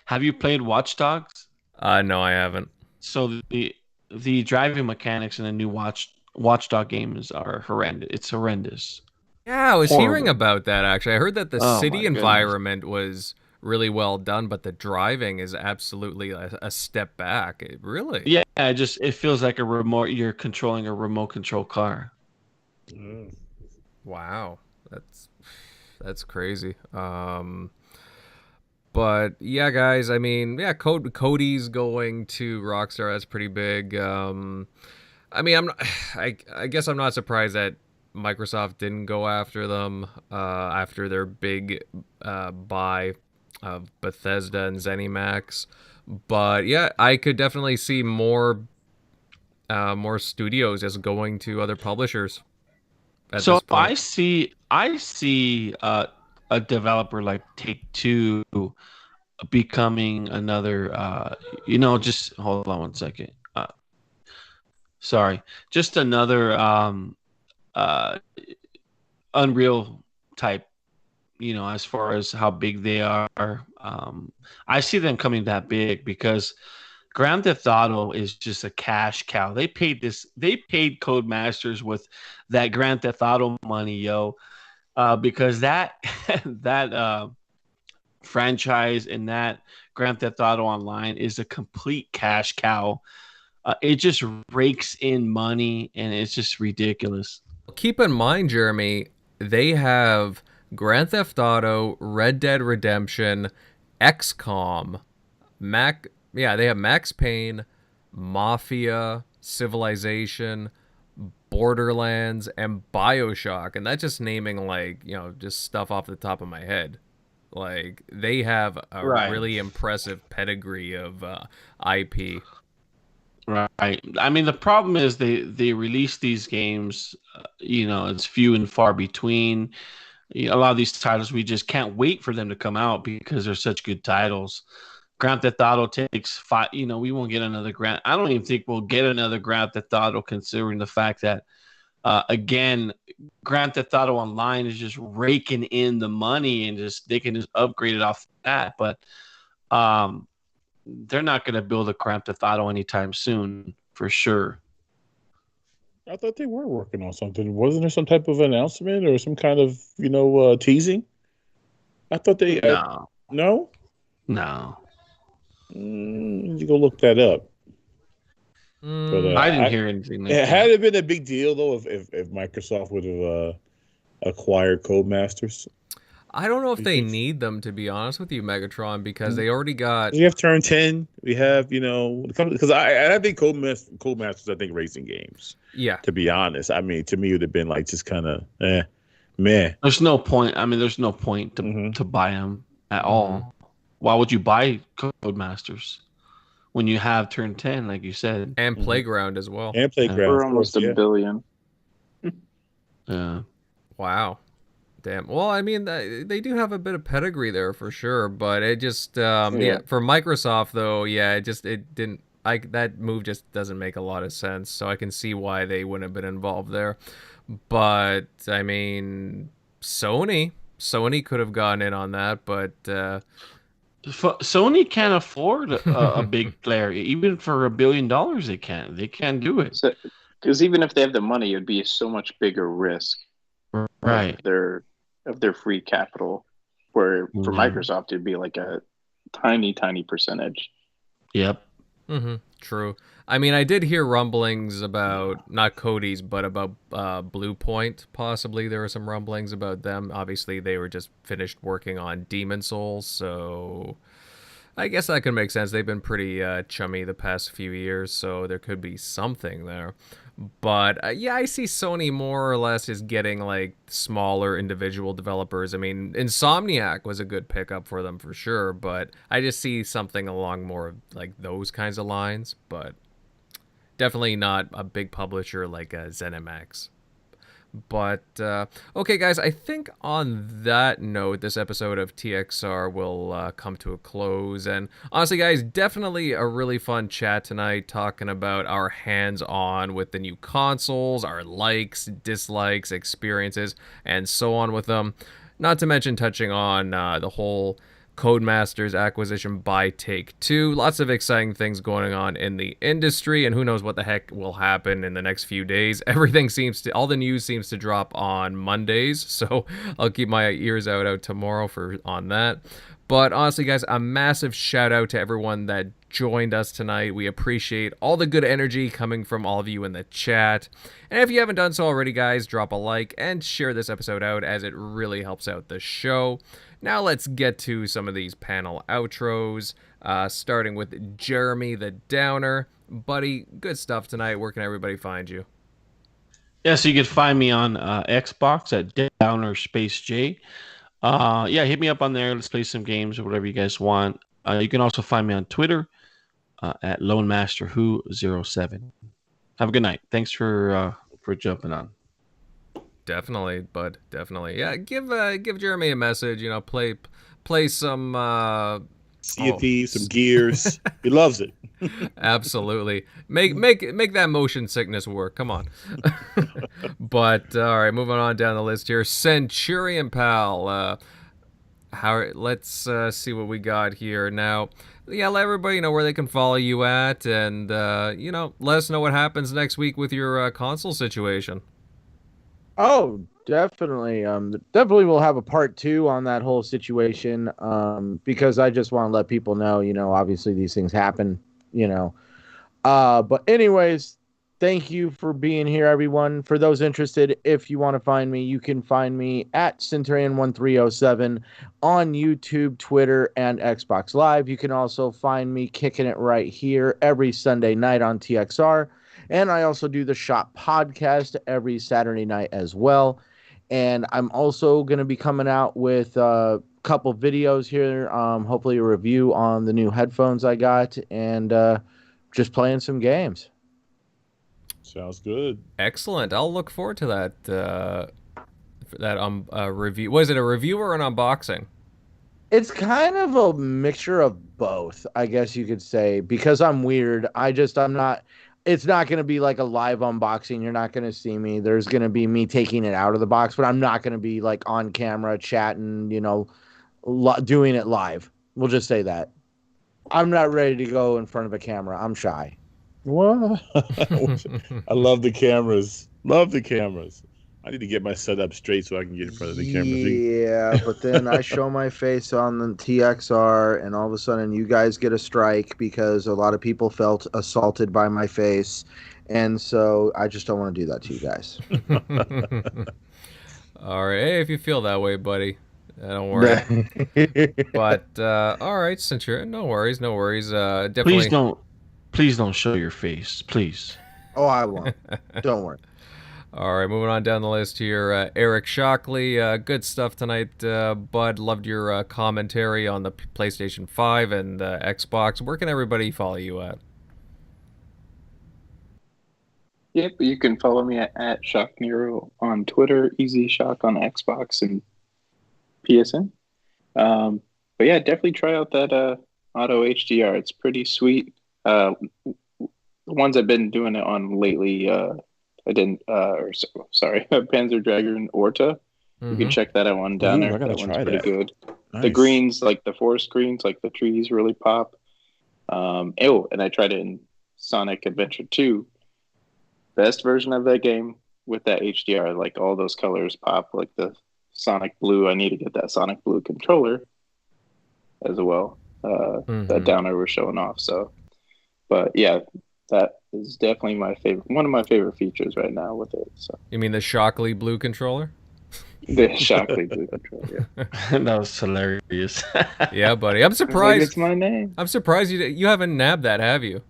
have you played Watch Dogs?
No, I haven't.
So the driving mechanics in the new Watchdog games are horrendous. It's horrendous.
Yeah, I was
Horrible.
hearing about that, actually. I heard that the city
my
environment was really well done, but the driving is absolutely a step back. Really?
Yeah, it feels like you're controlling a remote control car.
Wow. That's crazy. But yeah, guys, I mean, yeah, Cody's going to Rockstar. That's pretty big. I mean, I guess I'm not surprised that Microsoft didn't go after them after their big buy of Bethesda and ZeniMax. But yeah, I could definitely see more more studios just going to other publishers at
So
this point.
I see a developer like Take-Two becoming another. Just hold on one second. Sorry, just another Unreal type. As far as how big they are, I see them coming that big because Grand Theft Auto is just a cash cow. They paid Codemasters with that Grand Theft Auto money, because that that franchise and that Grand Theft Auto Online is a complete cash cow. It just rakes in money, and it's just ridiculous.
Keep in mind, Jeremy, they have Grand Theft Auto, Red Dead Redemption, XCOM, they have Max Payne, Mafia, Civilization, Borderlands, and BioShock, and that's just naming just stuff off the top of my head. Like, they have a really impressive pedigree of IP.
Right. I mean, the problem is they release these games, it's few and far between. A lot of these titles, we just can't wait for them to come out because they're such good titles. Grand Theft Auto takes 5, we won't get another I don't even think we'll get another Grand Theft Auto, considering the fact that, again, Grand Theft Auto Online is just raking in the money and they can just upgrade it off that. But they're not going to build a Grand Theft Auto anytime soon, for sure.
I thought they were working on something. Wasn't there some type of announcement or some kind of, teasing? I thought they...
No.
No?
No.
You go look that up.
But, I didn't hear anything.
Had it been a big deal, though, if Microsoft would have acquired Codemasters?
I don't know if they need them, to be honest with you, Megatron, because they already got...
We have Turn 10. We have, because I think Codemasters, I think, racing games.
Yeah.
To be honest. I mean, to me, it would have been like just kind of, meh.
There's no point. I mean, there's no point to buy them at all. Why would you buy Codemasters when you have Turn 10, like you said?
And Playground as well.
And Playground.
For almost $1 billion.
Yeah.
Wow. Damn. Well, I mean, they do have a bit of pedigree there for sure, but it just, for Microsoft though, it didn't. That move just doesn't make a lot of sense. So I can see why they wouldn't have been involved there. But I mean, Sony could have gotten in on that, but
Sony can't afford a big player. Even for $1 billion, they can't. They can't do it.
Because even if they have the money, it'd be a so much bigger risk.
Right.
Of their free capital, where for Microsoft it'd be like a tiny percentage.
Yep.
True. I mean, I did hear rumblings about not Cody's, but about Blue Point. Possibly there were some rumblings about them. Obviously, they were just finished working on Demon Souls, so I guess that could make sense. They've been pretty chummy the past few years, so there could be something there. But I see Sony more or less is getting like smaller individual developers. I mean, Insomniac was a good pickup for them for sure, but I just see something along more of like those kinds of lines, but definitely not a big publisher like ZeniMax. But okay, guys, I think on that note, this episode of TXR will come to a close. And honestly, guys, definitely a really fun chat tonight, talking about our hands-on with the new consoles, our likes, dislikes, experiences, and so on with them. Not to mention touching on the whole Codemasters acquisition by Take-Two. Lots of exciting things going on in the industry, and who knows what the heck will happen in the next few days. All the news seems to drop on Mondays, so I'll keep my ears out tomorrow on that. But honestly, guys, a massive shout out to everyone that joined us tonight. We appreciate all the good energy coming from all of you in the chat. And if you haven't done so already, guys, drop a like and share this episode out, as it really helps out the show. Now let's get to some of these panel outros, starting with Jeremy the Downer. Buddy, good stuff tonight. Where can everybody find you?
Yeah, so you can find me on Xbox at Downer Space J. Hit me up on there. Let's play some games or whatever you guys want. You can also find me on Twitter at LoneMasterWho07. Have a good night. Thanks for jumping on.
Definitely, bud. Definitely. Yeah, give Jeremy a message. You know, play some
Sea of Thieves, some Gears. He loves it.
Absolutely. Make that motion sickness work. Come on. But all right, moving on down the list here. Centurion Pal. Let's see what we got here now. Yeah, let everybody know where they can follow you at, and let us know what happens next week with your console situation.
Oh, definitely. Definitely we'll have a part 2 on that whole situation. Because I just want to let people know, obviously these things happen, But anyways, thank you for being here, everyone. For those interested, if you want to find me, you can find me at Centurion1307 on YouTube, Twitter, and Xbox Live. You can also find me kicking it right here every Sunday night on TXR. And I also do the Shop podcast every Saturday night as well. And I'm also going to be coming out with a couple videos here, hopefully a review on the new headphones I got, and just playing some games.
Sounds good.
Excellent. I'll look forward to that review. Was it a review or an unboxing?
It's kind of a mixture of both, I guess you could say, because I'm weird. I'm not. It's not going to be like a live unboxing. You're not going to see me. There's going to be me taking it out of the box, but I'm not going to be like on camera chatting, doing it live. We'll just say that. I'm not ready to go in front of a camera. I'm shy.
What? I love the cameras. Love the cameras. I need to get my setup straight so I can get in front of the cameras.
Yeah, but then I show my face on the TXR, and all of a sudden you guys get a strike because a lot of people felt assaulted by my face, and so I just don't want to do that to you guys.
All right, hey, if you feel that way, buddy, don't worry. But all right, Centurion, no worries. Definitely.
Please don't show your face, please.
Oh, I won't. Don't worry.
All right, moving on down the list here. Eric Shockley, good stuff tonight, bud. Loved your commentary on the PlayStation 5 and Xbox. Where can everybody follow you at?
Yep, you can follow me at Shock Nero on Twitter, EZShock on Xbox and PSN. But yeah, definitely try out that Auto HDR. It's pretty sweet. The ones I've been doing it on lately, Panzer Dragon Orta. You can check that out on down there. That one's pretty good. Nice. The greens, like the forest greens, like the trees really pop. And I tried it in Sonic Adventure 2. Best version of that game with that HDR, like all those colors pop, like the Sonic Blue. I need to get that Sonic Blue controller as well. That downer we're showing off. So, but yeah, that is definitely my favorite. One of my favorite features right now with it. So
you mean the Shockley Blue controller?
The Shockley Blue controller. Yeah.
That was hilarious.
Yeah, buddy. I'm surprised.
It's my name.
I'm surprised you haven't nabbed that, have you?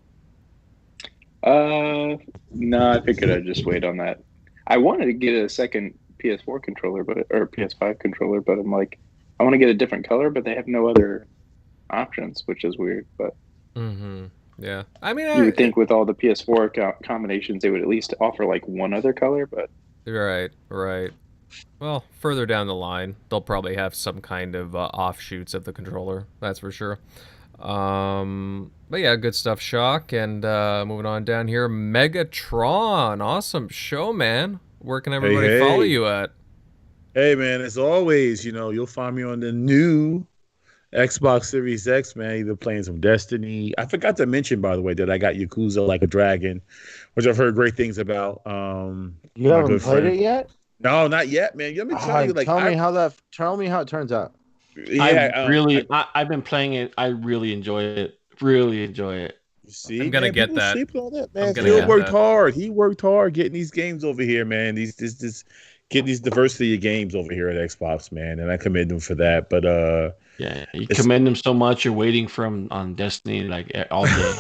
No, I figured I'd just wait on that. I wanted to get a second PS4 controller, or PS5 controller, but I'm like, I want to get a different color, but they have no other options, which is weird. But
yeah, I mean,
you would think with all the PS4 combinations, they would at least offer like one other color, but
right. Well, further down the line, they'll probably have some kind of offshoots of the controller. That's for sure. But yeah, good stuff, Shock. And moving on down here, Megatron, awesome show, man. Where can everybody follow you at?
Hey, man, as always, you'll find me on the new Xbox Series X, man. Either playing some Destiny. I forgot to mention, by the way, that I got Yakuza Like a Dragon, which I've heard great things about.
You haven't played it yet?
No, not yet, man. Let me tell you,
tell me how it turns out.
Yeah,
I've been playing it. I really enjoy it. Really enjoy it.
See,
I'm gonna get that.
Man. Phil worked hard. He worked hard getting these games over here, man. Getting these diversity of games over here at Xbox, man, and I commend him for that. But
yeah, you commend him so much. You're waiting for him on Destiny like all day.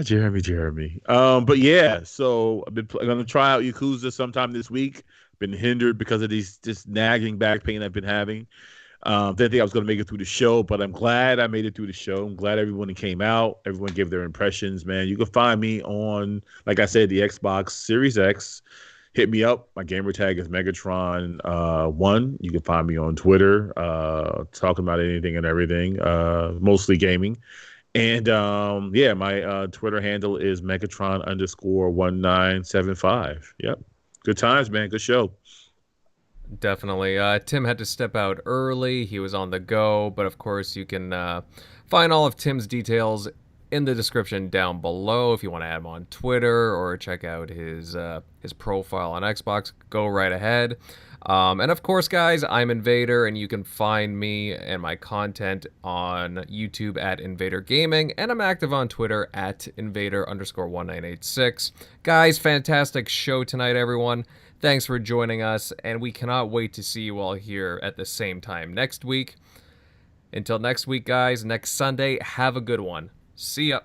Jeremy. But yeah, so I'm gonna try out Yakuza sometime this week. Been hindered because of this nagging back pain I've been having. Didn't think I was going to make it through the show, but I'm glad I made it through the show. I'm glad everyone came out. Everyone gave their impressions, man. You can find me on, like I said, the Xbox Series X. Hit me up. My gamer tag is Megatron1. You can find me on Twitter, talking about anything and everything, mostly gaming. And yeah, my Twitter handle is Megatron_1975. Yep. Good times, man. Good show.
Definitely. Tim had to step out early. He was on the go, but of course you can find all of Tim's details in the description down below. If you want to add him on Twitter or check out his profile on Xbox, go right ahead. And of course, guys, I'm Invader, and you can find me and my content on YouTube at Invader Gaming, and I'm active on Twitter at Invader_1986. Guys, fantastic show tonight, everyone. Thanks for joining us, and we cannot wait to see you all here at the same time next week. Until next week, guys, next Sunday, have a good one. See ya.